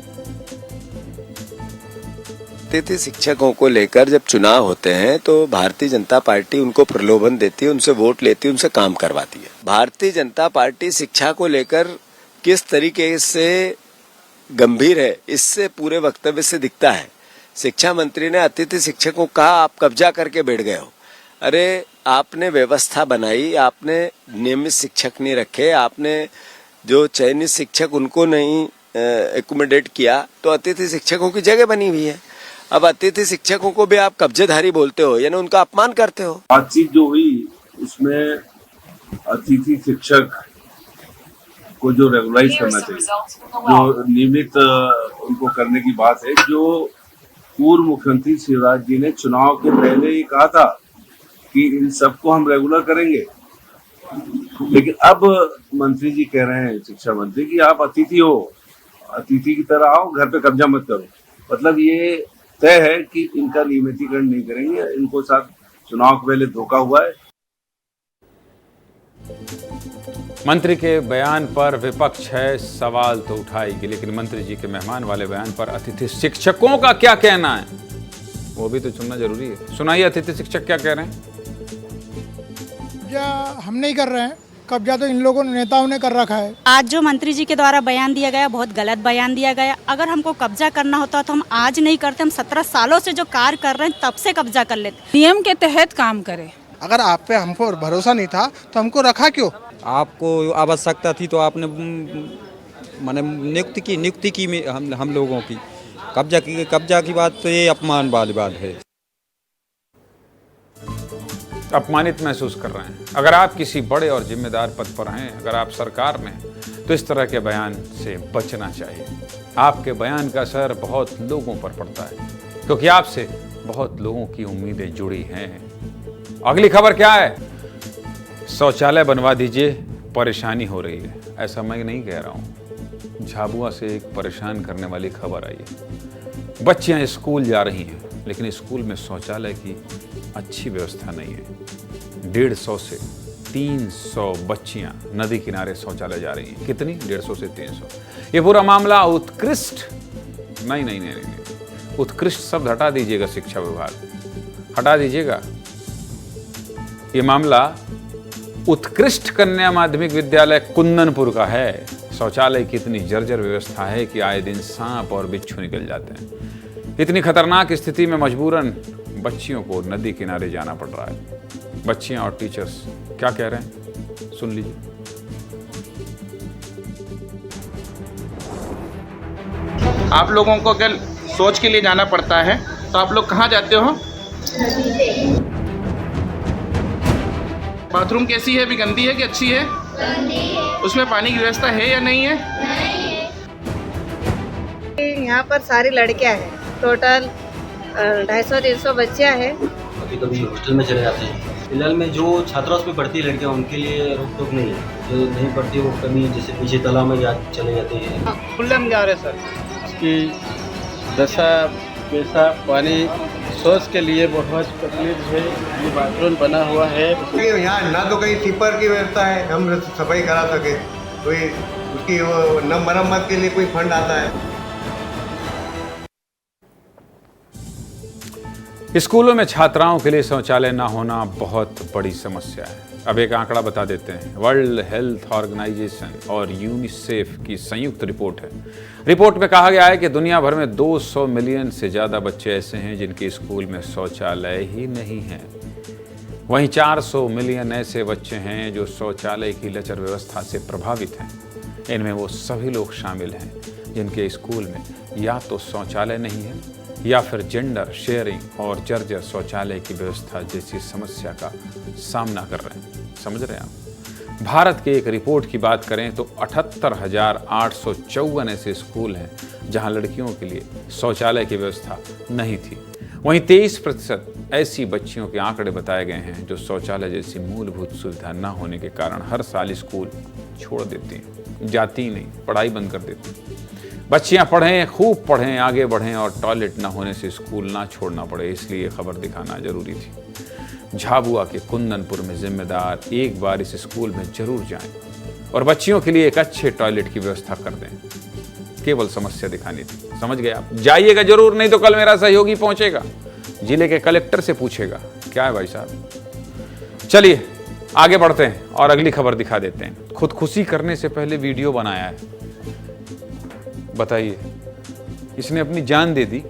Speaker 24: अतिथि शिक्षकों को लेकर जब चुनाव होते हैं तो भारतीय जनता पार्टी उनको प्रलोभन देती है, उनसे वोट लेती है, उनसे काम करवाती है। भारतीय जनता पार्टी शिक्षा को लेकर किस तरीके से गंभीर है, इससे पूरे वक्तव्य से दिखता है। शिक्षा मंत्री ने अतिथि शिक्षकों का आप कब्जा करके बैठ गए हो। अरे आपने व्यवस्था बनाई, आपने नियमित शिक्षक नहीं रखे, आपने जो चयनित शिक्षक उनको नहीं एकोमोडेट किया, तो अतिथि शिक्षकों की जगह बनी हुई है। अब अतिथि शिक्षकों को भी आप कब्जेधारी बोलते हो, यानी उनका अपमान करते हो।
Speaker 20: बातचीत जो हुई उसमें अतिथि शिक्षक को जो रेगुलाइज करना चाहिए, जो नियमित उनको करने की बात है, जो पूर्व मुख्यमंत्री शिवराज जी ने चुनाव के पहले ही कहा था कि इन सबको हम रेगुलर करेंगे। लेकिन अब मंत्री जी कह रहे हैं, शिक्षा मंत्री, कि आप अतिथि हो, अतिथि की तरह आओ, घर पे कब्जा मत करो। मतलब ये तय है कि इनका नियमितीकरण नहीं करेंगे, इनको साथ चुनाव के पहले धोखा हुआ है।
Speaker 1: मंत्री के बयान पर विपक्ष है सवाल तो उठाएगी, लेकिन मंत्री जी के मेहमान वाले बयान पर अतिथि शिक्षकों का क्या कहना है वो भी तो सुनना जरूरी है। सुनाइए अतिथि शिक्षक क्या कह रहे हैं।
Speaker 7: कब्जा हम नहीं कर रहे हैं, कब्जा तो इन लोगों ने, नेताओं ने कर रखा है।
Speaker 8: आज जो मंत्री जी के द्वारा बयान दिया गया बहुत गलत बयान दिया गया। अगर हमको कब्जा करना होता तो हम आज नहीं करते, हम 17 सालों से जो कार्य कर रहे हैं तब से कब्जा कर लेते।
Speaker 27: नियम के तहत काम करें।
Speaker 7: अगर आप पे हमको भरोसा नहीं था तो हमको रखा क्यों।
Speaker 9: आपको आवश्यकता थी तो आपने माने नियुक्ति की हम लोगों की। कब्जा की बात तो ये अपमान वाली बात है।
Speaker 1: अपमानित महसूस कर रहे हैं। अगर आप किसी बड़े और जिम्मेदार पद पर हैं, अगर आप सरकार में, तो इस तरह के बयान से बचना चाहिए। आपके बयान का असर बहुत लोगों पर पड़ता है, क्योंकि आपसे बहुत लोगों की उम्मीदें जुड़ी हैं। अगली खबर क्या है। शौचालय बनवा दीजिए, परेशानी हो रही है। ऐसा मैं नहीं कह रहा हूँ। झाबुआ से एक परेशान करने वाली खबर आई है। बच्चियाँ स्कूल जा रही हैं, लेकिन स्कूल में शौचालय की अच्छी व्यवस्था नहीं है। 150 से 300 बच्चियां नदी किनारे शौचालय जा रही हैं। कितनी? 150 से 300। ये पूरा मामला उत्कृष्ट नहीं, उत्कृष्ट शब्द हटा दीजिएगा, शिक्षा विभाग हटा दीजिएगा। ये मामला उत्कृष्ट कन्या माध्यमिक विद्यालय कुंदनपुर का है। शौचालय की इतनी जर्जर व्यवस्था है कि आए दिन सांप और बिच्छू निकल जाते हैं। इतनी खतरनाक स्थिति में मजबूरन बच्चियों को नदी किनारे जाना पड़ रहा है। बच्चियां और टीचर्स क्या कह रहे हैं, सुन लीजिए।
Speaker 10: आप लोगों को अगर सोच के लिए जाना पड़ता है तो आप लोग कहाँ जाते हो? बाथरूम कैसी है? अभी गंदी है कि अच्छी है? उसमें पानी की व्यवस्था है या नहीं है?
Speaker 11: यहाँ पर सारी लड़कियाँ हैं, टोटल 250-300 बच्चियाँ हैं।
Speaker 10: कभी कभी हॉस्टल में चले जाते हैं।
Speaker 12: फिलहाल में जो छात्रावास में पढ़ती लड़कियां उनके लिए रोक टोक नहीं है, जो नहीं पढ़ती वो कभी जैसे पीछे तालाब में चले जाते हैं।
Speaker 13: खुले में जा रहे सर।
Speaker 26: उसकी दशा पैसा पानी सोच के लिए बहुत तकलीफ है। ये बाथरूम बना हुआ है,
Speaker 14: यहाँ ना तो कहीं सीपर की व्यवस्था है हम सफाई करा सके, कोई उसकी न मरम्मत के लिए कोई फंड आता है।
Speaker 1: स्कूलों में छात्राओं के लिए शौचालय ना होना बहुत बड़ी समस्या है। अब एक आंकड़ा बता देते हैं। वर्ल्ड हेल्थ ऑर्गेनाइजेशन और यूनिसेफ की संयुक्त रिपोर्ट है। रिपोर्ट में कहा गया है कि दुनिया भर में 200 मिलियन से ज़्यादा बच्चे ऐसे हैं जिनके स्कूल में शौचालय ही नहीं है। वहीं 400 मिलियन ऐसे बच्चे हैं जो शौचालय की लचर व्यवस्था से प्रभावित हैं। इनमें वो सभी लोग शामिल हैं जिनके स्कूल में या तो शौचालय नहीं है या फिर जेंडर शेयरिंग और जर्जर शौचालय की व्यवस्था जैसी समस्या का सामना कर रहे हैं। समझ रहे हैं आप? भारत के एक रिपोर्ट की बात करें तो 78,854 ऐसे स्कूल हैं जहां लड़कियों के लिए शौचालय की व्यवस्था नहीं थी। वहीं 23% ऐसी बच्चियों के आंकड़े बताए गए हैं जो शौचालय जैसी मूलभूत सुविधा न होने के कारण हर साल स्कूल छोड़ देती हैं, जाती नहीं, पढ़ाई बंद कर देती हैं। बच्चियां पढ़ें, खूब पढ़ें, आगे बढ़ें और टॉयलेट ना होने से स्कूल ना छोड़ना पड़े, इसलिए खबर दिखाना जरूरी थी। झाबुआ के कुंदनपुर में जिम्मेदार एक बार इस स्कूल में जरूर जाएं और बच्चियों के लिए एक अच्छे टॉयलेट की व्यवस्था कर दें। केवल समस्या दिखानी थी। समझ गए आप? जाइएगा जरूर, नहीं तो कल मेरा सहयोगी पहुंचेगा, जिले के कलेक्टर से पूछेगा क्या है भाई साहब। चलिए आगे बढ़ते हैं और अगली खबर दिखा देते हैं। खुदकुशी करने से पहले वीडियो बनाया है। बताइए, इसने अपनी जान दे दी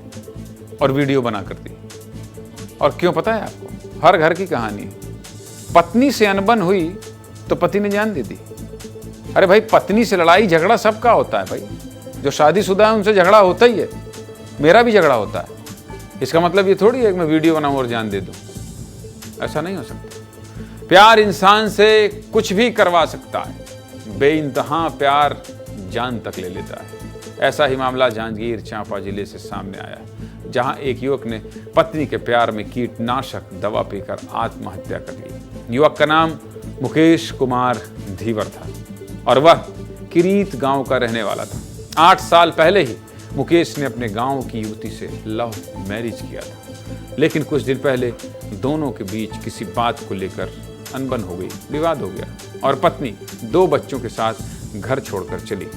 Speaker 1: और वीडियो बना कर दी। और क्यों पता है आपको? हर घर की कहानी। पत्नी से अनबन हुई तो पति ने जान दे दी। अरे भाई, पत्नी से लड़ाई झगड़ा सबका होता है भाई। जो शादीशुदा है उनसे झगड़ा होता ही है, मेरा भी झगड़ा होता है। इसका मतलब ये थोड़ी है कि मैं वीडियो बनाऊं और जान दे दूं। ऐसा नहीं हो सकता। प्यार इंसान से कुछ भी करवा सकता है। बेइंतहा प्यार जान तक ले लेता है। ऐसा ही मामला जांजगीर चांपा जिले से सामने आया है, जहां एक युवक ने पत्नी के प्यार में कीटनाशक दवा पीकर आत्महत्या कर ली। युवक का नाम मुकेश कुमार धीवर था और वह किरीत गांव का रहने वाला था। 8 साल पहले ही मुकेश ने अपने गांव की युवती से लव मैरिज किया था, लेकिन कुछ दिन पहले दोनों के बीच किसी बात को लेकर अनबन हो गई, विवाद हो गया और पत्नी 2 बच्चों के साथ घर छोड़कर चली।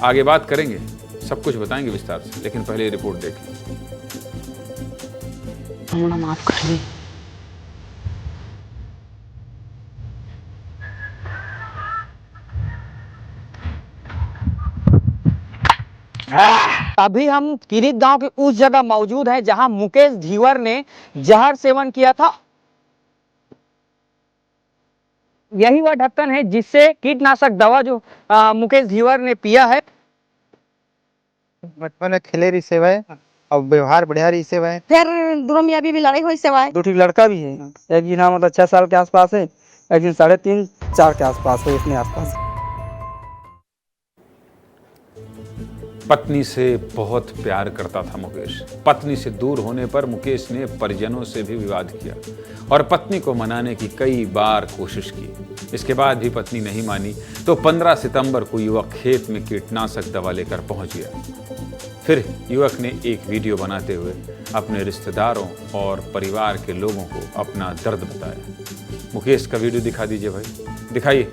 Speaker 1: आगे बात करेंगे, सब कुछ बताएंगे विस्तार से, लेकिन पहले रिपोर्ट देख लीजिए।
Speaker 15: माफ कर दी।
Speaker 16: अभी हम किरीत गांव के उस जगह मौजूद हैं जहां मुकेश धीवर ने जहर सेवन किया था। यही वह ढक्कन है जिससे कीटनाशक दवा जो मुकेश धीवर ने पिया है।
Speaker 13: बचपन में खेले रही सेवा है और व्यवहार बढ़िया रही सेवा है।
Speaker 16: फिर दोनों में अभी भी लड़ाई हुई सेवा है।
Speaker 13: 2 लड़का भी है। एक जी मतलब 6 साल के आसपास है, एक दिन 3.5 4 के आसपास है, इतने आसपास।
Speaker 1: पत्नी से बहुत प्यार करता था मुकेश। पत्नी से दूर होने पर मुकेश ने परिजनों से भी विवाद किया और पत्नी को मनाने की कई बार कोशिश की। इसके बाद भी पत्नी नहीं मानी तो 15 सितंबर को युवक खेत में कीटनाशक दवा लेकर पहुंच गया। फिर युवक ने एक वीडियो बनाते हुए अपने रिश्तेदारों और परिवार के लोगों को अपना दर्द बताया। मुकेश का वीडियो दिखा दीजिए भाई, दिखाइए।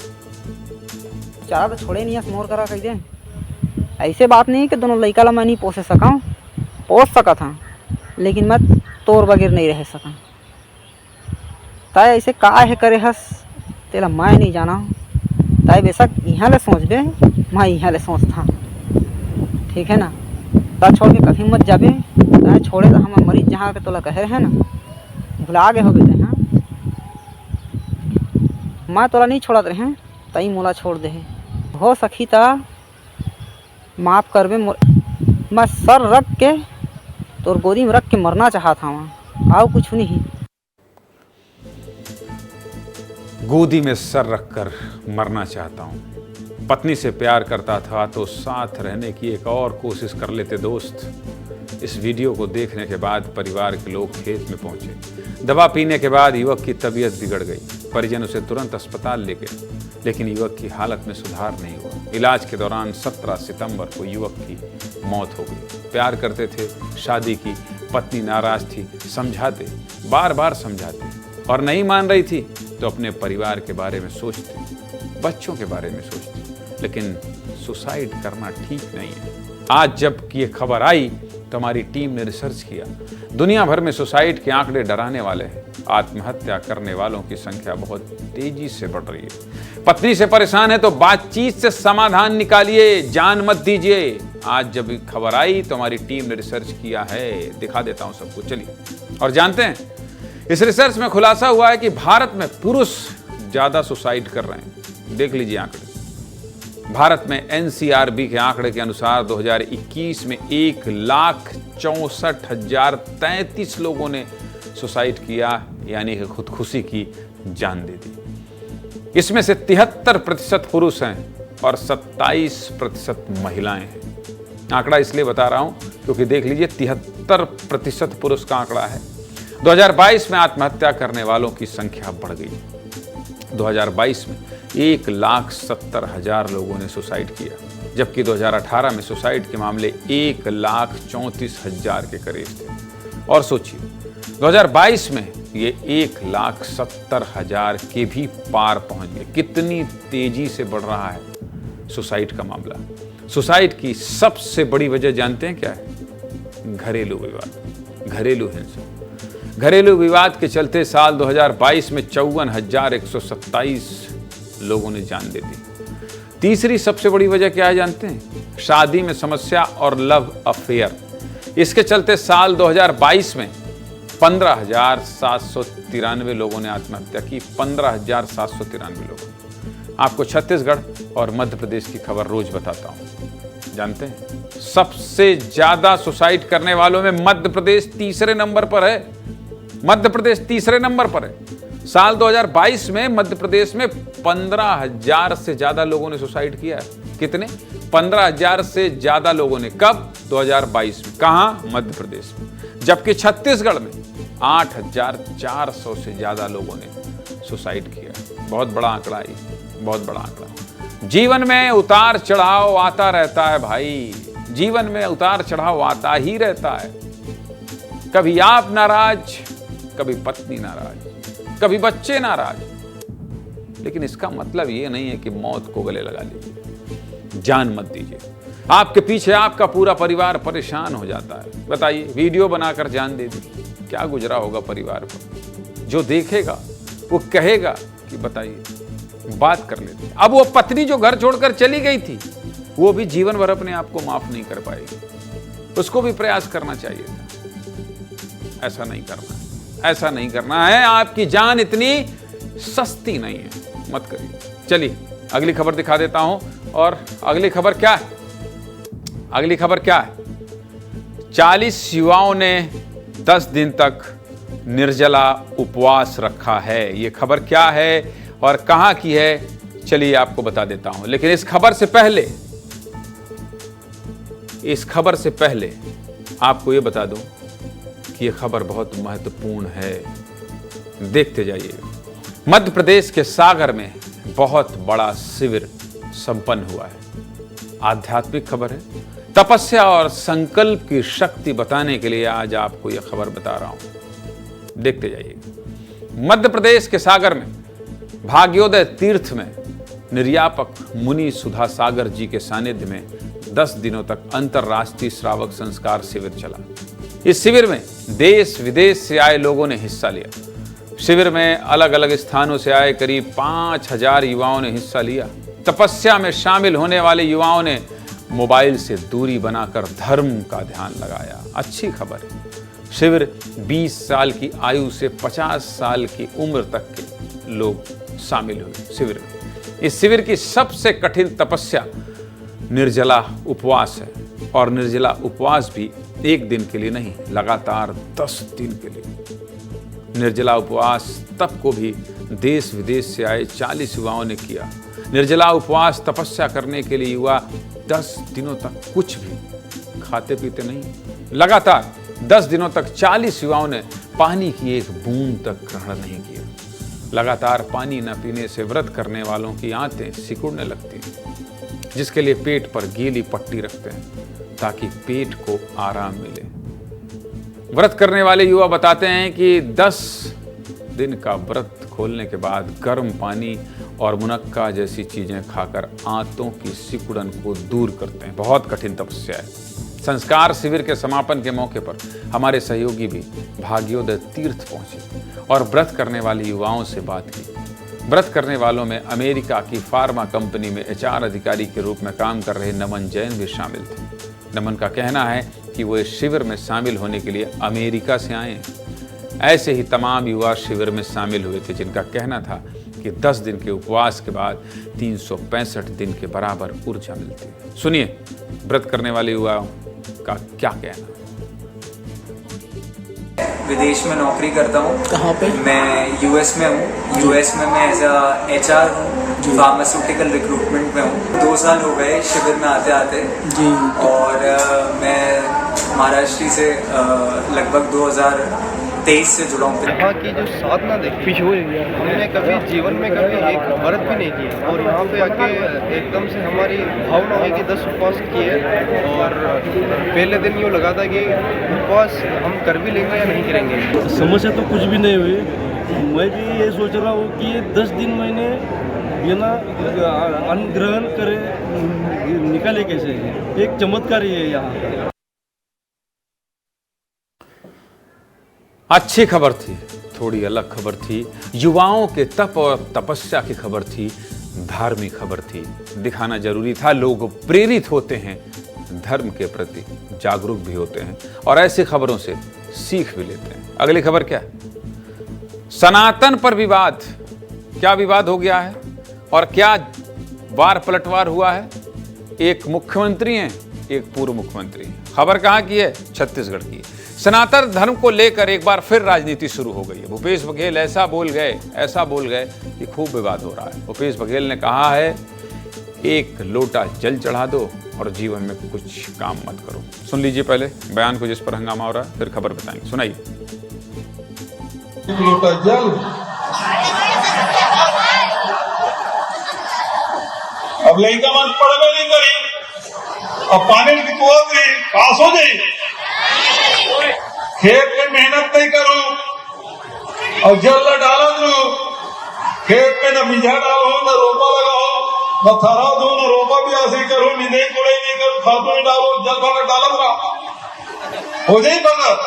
Speaker 16: चारा तो छोड़े नहीं, मोर करा कह दे। ऐसे बात नहीं कि दोनों लड़का ला मैं नहीं पोस सका हूँ, पोस सका था, लेकिन मैं तोर बगैर नहीं रह सका। ताए ऐसे का है करे हस तेला मैं नहीं जाना हूँ। ताए बेशक यहाँ ले सोच बे, मैं यहाँ ले सोच था, ठीक है ना। ता छोड़ के कभी मत जाबे। ताए छोड़े तो हम मरीज जहाँ के तोला कहे है ना, भुला गए हो बेटे। हाँ, मैं तोला नहीं छोड़ा रहे, तई मोला छोड़ दे। हो सखी ता माफ कर बे, मैं सर रख के तोर गोदी में रख के मरना चाहता वहाँ, आओ कुछ नहीं।
Speaker 1: गोदी में सर रखकर मरना चाहता हूँ। पत्नी से प्यार करता था तो साथ रहने की एक और कोशिश कर लेते दोस्त। इस वीडियो को देखने के बाद परिवार के लोग खेत में पहुंचे। दवा पीने के बाद युवक की तबीयत बिगड़ गई। परिजन उसे तुरंत अस्पताल ले गए, लेकिन युवक की हालत में सुधार नहीं हुआ। इलाज के दौरान 17 सितंबर को युवक की मौत हो गई। प्यार करते थे, शादी की, पत्नी नाराज थी, समझाते, बार बार समझाते, और नहीं मान रही थी तो अपने परिवार के बारे में सोचते, बच्चों के बारे में सोचते, लेकिन सुसाइड करना ठीक नहीं है। आज जब ये खबर आई तो हमारी टीम ने रिसर्च किया। दुनिया भर में सुसाइड के आंकड़े डराने वाले हैं। आत्महत्या करने वालों की संख्या बहुत तेजी से बढ़ रही है। पत्नी से परेशान है तो बातचीत से समाधान निकालिए, जान मत दीजिए। आज जब खबर आई तो हमारी टीम ने रिसर्च किया है, दिखा देता हूं सबको, चलिए। और जानते हैं, इस रिसर्च में खुलासा हुआ है कि भारत में पुरुष ज्यादा सुसाइड कर रहे हैं। देख लीजिए आंकड़े। भारत में NCRB के आंकड़े के अनुसार 2021 में 1,64,033 लोगों ने सुसाइड किया, यानी कि खुदकुशी की जान दे दी। इसमें से 73% पुरुष हैं और 27% महिलाएं हैं। आंकड़ा इसलिए बता रहा हूं क्योंकि देख लीजिए 73% पुरुष का आंकड़ा है। 2022 में आत्महत्या करने वालों की संख्या बढ़ गई। 2022 में 1,70,000 लोगों ने सुसाइड किया, जबकि 2018 में सुसाइड के मामले 1,34,000 के करीब थे। और सोचिए 2022 में ये 1,70,000 के भी पार पहुंच गए। कितनी तेजी से बढ़ रहा है सुसाइड का मामला। सुसाइड की सबसे बड़ी वजह जानते हैं क्या है? घरेलू विवाद, घरेलू हिंसा। घरेलू विवाद के चलते साल 2022 में 54,127 लोगों ने जान दे दी। तीसरी सबसे बड़ी वजह क्या है जानते हैं? शादी में समस्या और लव अफेयर। इसके चलते साल 2022 में 15,793 लोगों ने आत्महत्या की। 15,793 लोगों। आपको छत्तीसगढ़ और मध्य प्रदेश की खबर रोज बताता हूं। जानते हैं, सबसे ज्यादा सुसाइड करने वालों में मध्य प्रदेश तीसरे नंबर पर है। मध्य प्रदेश तीसरे नंबर पर है। साल 2022 में मध्य प्रदेश में 15,000 से ज्यादा लोगों ने सुसाइड किया है। कितने? 15,000 से ज्यादा लोगों ने। कब? 2022 में। कहां? मध्य प्रदेश में। जबकि छत्तीसगढ़ में 8,400 से ज्यादा लोगों ने सुसाइड किया। बहुत बड़ा आंकड़ा है, बहुत बड़ा आंकड़ा। जीवन में उतार चढ़ाव आता रहता है भाई, जीवन में उतार चढ़ाव आता ही रहता है। कभी आप नाराज, कभी पत्नी नाराज, कभी बच्चे नाराज, लेकिन इसका मतलब ये नहीं है कि मौत को गले लगा लीजिए, जान मत दीजिए। आपके पीछे आपका पूरा परिवार परेशान हो जाता है। बताइए, वीडियो बनाकर जान दे दी, क्या गुजरा होगा परिवार पर? जो देखेगा वो कहेगा कि बताइए, बात कर लेते। अब वो पत्नी जो घर छोड़कर चली गई थी, वो भी जीवन भर अपने आप को माफ नहीं कर पाएगी। उसको भी प्रयास करना चाहिए था। ऐसा नहीं करना है, ऐसा नहीं करना है। आपकी जान इतनी सस्ती नहीं है, मत करिए। चलिए अगली खबर दिखा देता हूं। और अगली खबर क्या है? अगली खबर क्या है? 40 युवाओं ने 10 दिन तक निर्जला उपवास रखा है। ये खबर क्या है और कहां की है, चलिए आपको बता देता हूं। लेकिन इस खबर से पहले आपको ये बता दूं कि ये खबर बहुत महत्वपूर्ण है। देखते जाइए। मध्य प्रदेश के सागर में बहुत बड़ा शिविर संपन्न हुआ है। आध्यात्मिक खबर है। तपस्या और संकल्प की शक्ति बताने के लिए आज आपको यह खबर बता रहा हूं। देखते जाइए। मध्य प्रदेश के सागर में भाग्योदय तीर्थ में निर्यापक मुनि सुधा सागर जी के सानिध्य में 10 दिनों तक अंतर्राष्ट्रीय श्रावक संस्कार शिविर चला। इस शिविर में देश विदेश से आए लोगों ने हिस्सा लिया। शिविर में अलग अलग स्थानों से आए करीब 5,000 युवाओं ने हिस्सा लिया। तपस्या में शामिल होने वाले युवाओं ने मोबाइल से दूरी बनाकर धर्म का ध्यान लगाया। अच्छी खबर है। शिविर 20 साल की आयु से 50 साल की उम्र तक के लोग शामिल हुए शिविर में। इस शिविर की सबसे कठिन तपस्या निर्जला उपवास है। और निर्जला उपवास भी एक दिन के लिए नहीं, लगातार 10 दिन के लिए। निर्जला उपवास तब को भी देश विदेश से आए 40 युवाओं ने किया। निर्जला उपवास तपस्या करने के लिए युवा 10 दिनों तक कुछ भी खाते पीते नहीं, लगातार 10 दिनों तक 40 युवाओं ने पानी की एक बूंद तक ग्रहण नहीं किया। लगातार पानी न पीने से व्रत करने वालों की आंतें सिकुड़ने लगती हैं, जिसके लिए पेट पर गीली पट्टी रखते हैं ताकि पेट को आराम मिले। व्रत करने वाले युवा बताते हैं कि 10 दिन का व्रत खोलने के बाद गर्म पानी और मुनक्का जैसी चीजें खाकर आंतों की सिकुड़न को दूर करते हैं। बहुत कठिन तपस्या है। संस्कार शिविर के समापन के मौके पर हमारे सहयोगी भी भाग्योदय तीर्थ पहुंचे और व्रत करने वाले युवाओं से बात की। व्रत करने वालों में अमेरिका की फार्मा कंपनी में HR अधिकारी के रूप में काम कर रहे नमन जैन भी शामिल थे। नमन का कहना है कि वो इस शिविर में शामिल होने के लिए अमेरिका से आए हैं। ऐसे ही तमाम युवा शिविर में शामिल हुए थे, जिनका कहना था कि 10 दिन के उपवास के बाद 365 दिन के बराबर ऊर्जा मिलती है। सुनिए व्रत करने वाले युवाओं का क्या कहना।
Speaker 5: विदेश में नौकरी करता हूँ। कहाँ पे? मैं US में हूँ। US में मैं एज HR हूँ, फार्मास्यूटिकल रिक्रूटमेंट में हूँ। 2 साल हो गए शिविर में आते आते जी। और मैं महाराष्ट्र से लगभग 2023 से जुड़ा हूँ।
Speaker 15: यहाँ की जो साधना देखी हमने कभी जीवन में कभी एक व्रत भी नहीं किया, और यहाँ पे आके एकदम से हमारी भावना हुई कि 10 उपवास किए, और पहले दिन यूँ लगा था कि उपवास हम कर भी लेंगे या नहीं करेंगे।
Speaker 17: समस्या तो कुछ भी नहीं हुई। मैं भी ये सोच रहा हूँ कि 10 दिन मैंने बिना अन्न ग्रहण करे निकाले कैसे, एक चमत्कार ही है यहाँ।
Speaker 1: अच्छी खबर थी, थोड़ी अलग खबर थी। युवाओं के तप और तपस्या की खबर थी, धार्मिक खबर थी। दिखाना जरूरी था। लोग प्रेरित होते हैं, धर्म के प्रति जागरूक भी होते हैं और ऐसी खबरों से सीख भी लेते हैं। अगली खबर क्या है? सनातन पर विवाद। क्या विवाद हो गया है और क्या वार पलटवार हुआ है? एक मुख्यमंत्री हैं, एक पूर्व मुख्यमंत्री हैं। खबर कहां की है? छत्तीसगढ़ की। सनातन धर्म को लेकर एक बार फिर राजनीति शुरू हो गई है। भूपेश बघेल ऐसा बोल गए कि खूब विवाद हो रहा है। भूपेश बघेल ने कहा है, एक लोटा जल चढ़ा दो और जीवन में कुछ काम मत करो। सुन लीजिए पहले बयान को, जिस पर हंगामा हो रहा है, फिर खबर बताएंगे। सुनाइए।
Speaker 18: एक लोटा जल, अब लड़का मन पढ़वे नहीं करी, अब पानी की कुआ गई, पास हो गई, खेत में मेहनत नहीं करूं और जल न डाला दू, खेत में न बीजा डालो न रोपा लगाओ, न थरा दो न रोपा भी ऐसे करो, नहीं कोड़े नहीं करो, खाद नहीं डालो, जल भर डालो ना हो जाए भगत।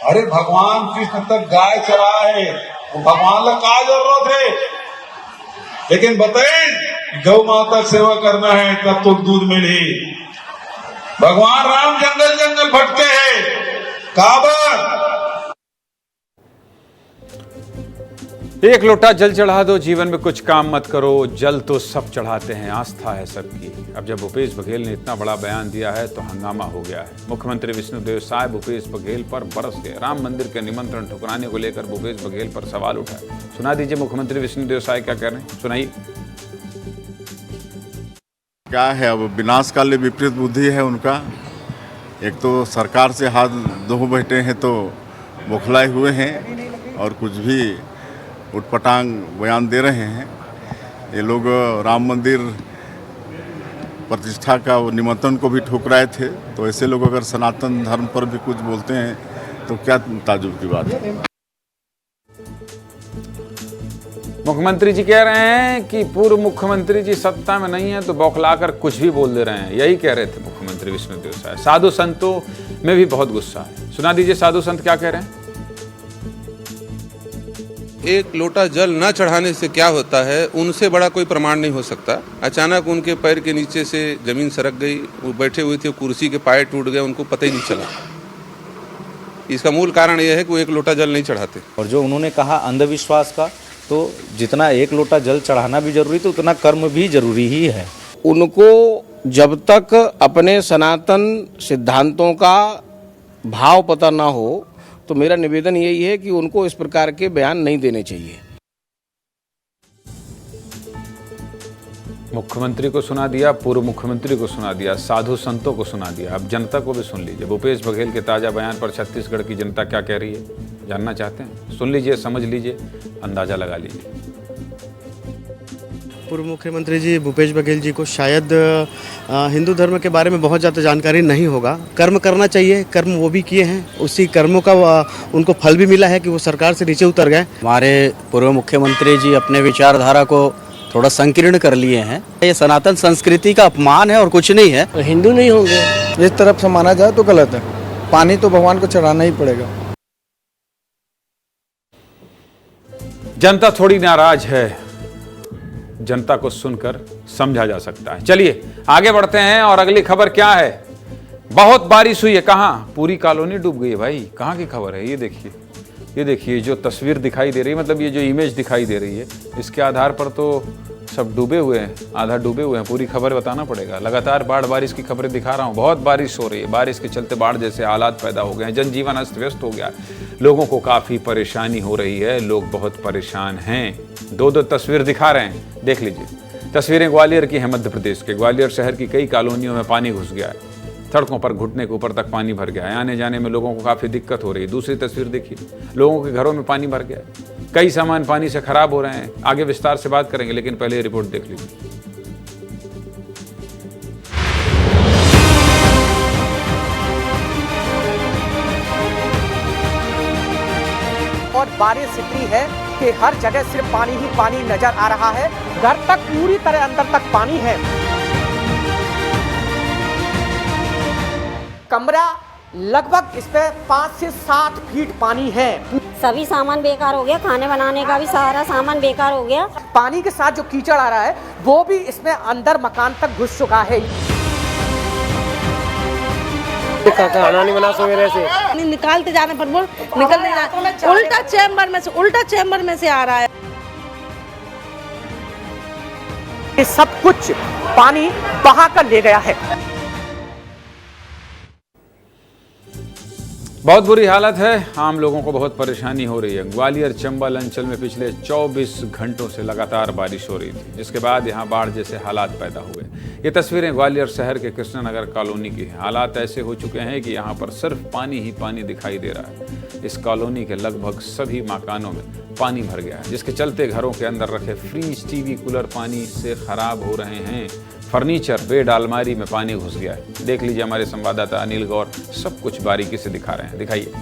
Speaker 18: अरे भगवान कृष्ण तक गाय चराए, वो भगवान ला का जरूरत है? लेकिन बताइए, गौ माता सेवा करना है तब तो दूध मिले। भगवान राम जंगल जंगल भटके हैं,
Speaker 1: एक लोटा जल चढ़ा दो, जीवन में कुछ काम मत करो। जल तो सब चढ़ाते हैं, आस्था है सबकी। अब जब भूपेश बघेल ने इतना बड़ा बयान दिया है तो हंगामा हो गया है। मुख्यमंत्री विष्णुदेव साय भूपेश बघेल पर बरस गए। राम मंदिर के निमंत्रण ठुकराने को लेकर भूपेश बघेल पर सवाल उठाए। सुना दीजिए मुख्यमंत्री विष्णुदेव साय क्या कह रहे हैं, सुनाइए।
Speaker 30: क्या है, अब विनाशकाल विपरीत बुद्धि है उनका। एक तो सरकार से हाथ धो बैठे हैं तो बौखलाए हुए हैं और कुछ भी उटपटांग बयान दे रहे हैं। ये लोग राम मंदिर प्रतिष्ठा का निमंत्रण को भी ठुकराए थे, तो ऐसे लोग अगर सनातन धर्म पर भी कुछ बोलते हैं तो क्या ताजुब की बात है।
Speaker 1: मुख्यमंत्री जी कह रहे हैं कि पूर्व मुख्यमंत्री जी सत्ता में नहीं है तो बौखलाकर कुछ भी बोल दे रहे हैं। यही कह रहे थे मुख्यमंत्री विष्णुदेव साय। साधु संतों में भी बहुत गुस्सा है। सुना दीजिए साधु संत क्या कह रहे हैं।
Speaker 19: एक लोटा जल न चढ़ाने से क्या होता है, उनसे बड़ा कोई प्रमाण नहीं हो सकता। अचानक उनके पैर के नीचे से जमीन सरक गई, वो बैठे हुए थे, कुर्सी के पाए टूट गए, उनको पता ही नहीं चला। इसका मूल कारण यह है कि वो एक लोटा जल नहीं चढ़ाते।
Speaker 21: और जो उन्होंने कहा अंधविश्वास का, तो जितना एक लोटा जल चढ़ाना भी जरूरी तो उतना कर्म भी जरूरी ही है।
Speaker 22: उनको जब तक अपने सनातन सिद्धांतों का भाव पता ना हो, तो मेरा निवेदन यही है कि उनको इस प्रकार के बयान नहीं देने चाहिए।
Speaker 1: मुख्यमंत्री को सुना दिया, पूर्व मुख्यमंत्री को सुना दिया, साधु संतों को सुना दिया, अब जनता को भी सुन लीजिए। भूपेश बघेल के ताज़ा बयान पर छत्तीसगढ़ की जनता क्या कह रही है, जानना चाहते हैं? सुन लीजिए, समझ लीजिए, अंदाज़ा लगा लीजिए।
Speaker 2: पूर्व मुख्यमंत्री जी भूपेश बघेल जी को शायद हिंदू धर्म के बारे में बहुत ज़्यादा जानकारी नहीं होगा। कर्म करना चाहिए, कर्म वो भी किए हैं, उसी कर्मों का उनको फल भी मिला है कि वो सरकार से नीचे उतर गए।
Speaker 3: हमारे पूर्व मुख्यमंत्री जी अपने विचारधारा को थोड़ा संकीर्ण कर लिए हैं। ये सनातन संस्कृति का अपमान है और कुछ नहीं है।
Speaker 13: तो हिंदू नहीं होंगे, इस तरफ से माना जाए तो गलत है। पानी तो भगवान को चढ़ाना ही पड़ेगा।
Speaker 1: जनता थोड़ी नाराज है, जनता को सुनकर समझा जा सकता है। चलिए आगे बढ़ते हैं और अगली खबर क्या है। बहुत बारिश हुई है, कहां? पूरी कॉलोनी डूब गई है भाई। कहां की खबर है? ये देखिए, ये देखिए जो तस्वीर दिखाई दे रही है, मतलब ये जो इमेज दिखाई दे रही है, इसके आधार पर तो सब डूबे हुए हैं, आधा डूबे हुए हैं। पूरी खबर बताना पड़ेगा। लगातार बाढ़ बारिश की खबरें दिखा रहा हूँ। बहुत बारिश हो रही है, बारिश के चलते बाढ़ जैसे हालात पैदा हो गए हैं, जनजीवन अस्त व्यस्त हो गया है, लोगों को काफ़ी परेशानी हो रही है, लोग बहुत परेशान हैं। दो तस्वीर दिखा रहे हैं, देख लीजिए। तस्वीरें ग्वालियर की हैं, मध्य प्रदेश के। ग्वालियर शहर की कई कॉलोनियों में पानी घुस गया है, सड़कों पर घुटने के ऊपर तक पानी भर गया है, आने जाने में लोगों को काफ़ी दिक्कत हो रही है। दूसरी तस्वीर देखिए, लोगों के घरों में पानी भर गया है, कई सामान पानी से खराब हो रहे हैं। आगे विस्तार से बात करेंगे, लेकिन पहले ये रिपोर्ट देख लीजिए।
Speaker 4: और बारिश इतनी है कि हर जगह सिर्फ पानी ही पानी नजर आ रहा है। घर तक पूरी तरह अंदर तक पानी है। कमरा लगभग इस पे 5 से 7 फीट पानी है।
Speaker 6: सभी सामान बेकार हो गया, खाने बनाने का भी सारा सामान बेकार हो गया।
Speaker 4: पानी के साथ जो कीचड़ आ रहा है वो भी इसमें अंदर मकान तक घुस चुका है। खाना नहीं बना सवेरे से
Speaker 6: निकालते जाने पर बोल निकल नहीं रहा, उल्टा चैम्बर में से आ रहा है।
Speaker 4: ये सब कुछ पानी बहा कर ले गया है।
Speaker 1: बहुत बुरी हालत है, आम लोगों को बहुत परेशानी हो रही है। ग्वालियर चंबल अंचल में पिछले 24 घंटों से लगातार बारिश हो रही थी, जिसके बाद यहां बाढ़ जैसे हालात पैदा हुए। ये तस्वीरें ग्वालियर शहर के कृष्णनगर कॉलोनी की हैं। हालात ऐसे हो चुके हैं कि यहां पर सिर्फ पानी ही पानी दिखाई दे रहा है। इस कॉलोनी के लगभग सभी मकानों में पानी भर गया है, जिसके चलते घरों के अंदर रखे फ्रिज, टीवी, कूलर पानी से खराब हो रहे हैं। फर्नीचर, बेड, अलमारी में पानी घुस गया है। देख लीजिए, हमारे संवाददाता अनिल गौर सब कुछ बारीकी से दिखा रहे हैं, दिखाइए।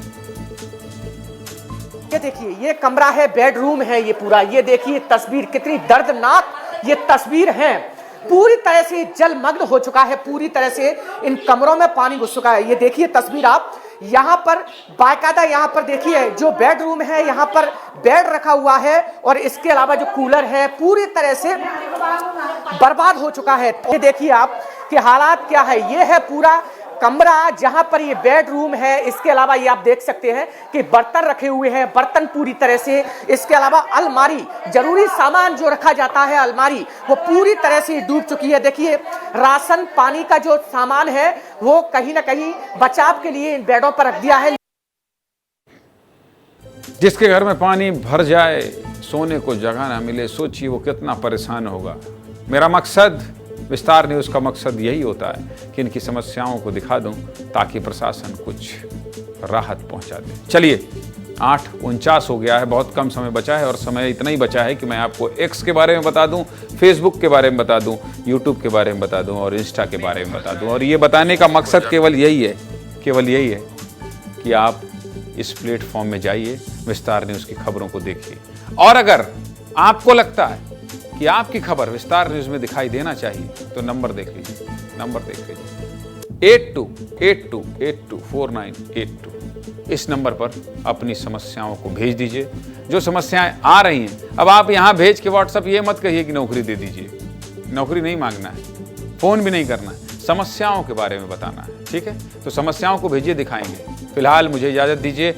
Speaker 4: ये देखिए, ये कमरा है, बेडरूम है ये पूरा। ये देखिए तस्वीर, कितनी दर्दनाक ये तस्वीर है। पूरी तरह से जलमग्न हो चुका है, पूरी तरह से इन कमरों में पानी घुस चुका है। ये देखिए तस्वीर आप, यहाँ पर बाकायदा, यहाँ पर देखिए जो बेडरूम है, यहाँ पर बेड रखा हुआ है और इसके अलावा जो कूलर है पूरी तरह से बर्बाद हो चुका है। ये देखिए आप कि हालात क्या है। ये है पूरा कमरा जहां पर ये बेडरूम है। इसके अलावा ये आप देख सकते हैं कि बर्तन रखे हुए हैं, बर्तन पूरी तरह से। इसके अलावा अलमारी, जरूरी सामान जो रखा जाता है अलमारी, वो पूरी तरह से डूब चुकी है। देखिए राशन पानी का जो सामान है वो कहीं ना कहीं बचाव के लिए इन बेडों पर रख दिया है।
Speaker 1: जिसके घर में पानी भर जाए, सोने को जगह ना मिले, सोचिए वो कितना परेशान होगा। मेरा मकसद, विस्तार न्यूज़ का मकसद यही होता है कि इनकी समस्याओं को दिखा दूं ताकि प्रशासन कुछ राहत पहुंचा दे। चलिए, 8:49 हो गया है, बहुत कम समय बचा है और समय इतना ही बचा है कि मैं आपको एक्स के बारे में बता दूं, फेसबुक के बारे में बता दूं, यूट्यूब के बारे में बता दूं और इंस्टा के बारे में बता दूं। और ये बताने का मकसद केवल यही है कि आप इस प्लेटफॉर्म में जाइए, विस्तार न्यूज़ की खबरों को देखिए। और अगर आपको लगता है कि आपकी खबर विस्तार न्यूज़ में दिखाई देना चाहिए तो नंबर देख लीजिए, 8282824982। इस नंबर पर अपनी समस्याओं को भेज दीजिए। जो समस्याएं आ रही हैं, अब आप यहां भेज के व्हाट्सएप ये मत कहिए कि नौकरी दे दीजिए। नौकरी नहीं मांगना है, फोन भी नहीं करना है, समस्याओं के बारे में बताना है, ठीक है? तो समस्याओं को भेजिए, दिखाएंगे। फिलहाल मुझे इजाजत दीजिए।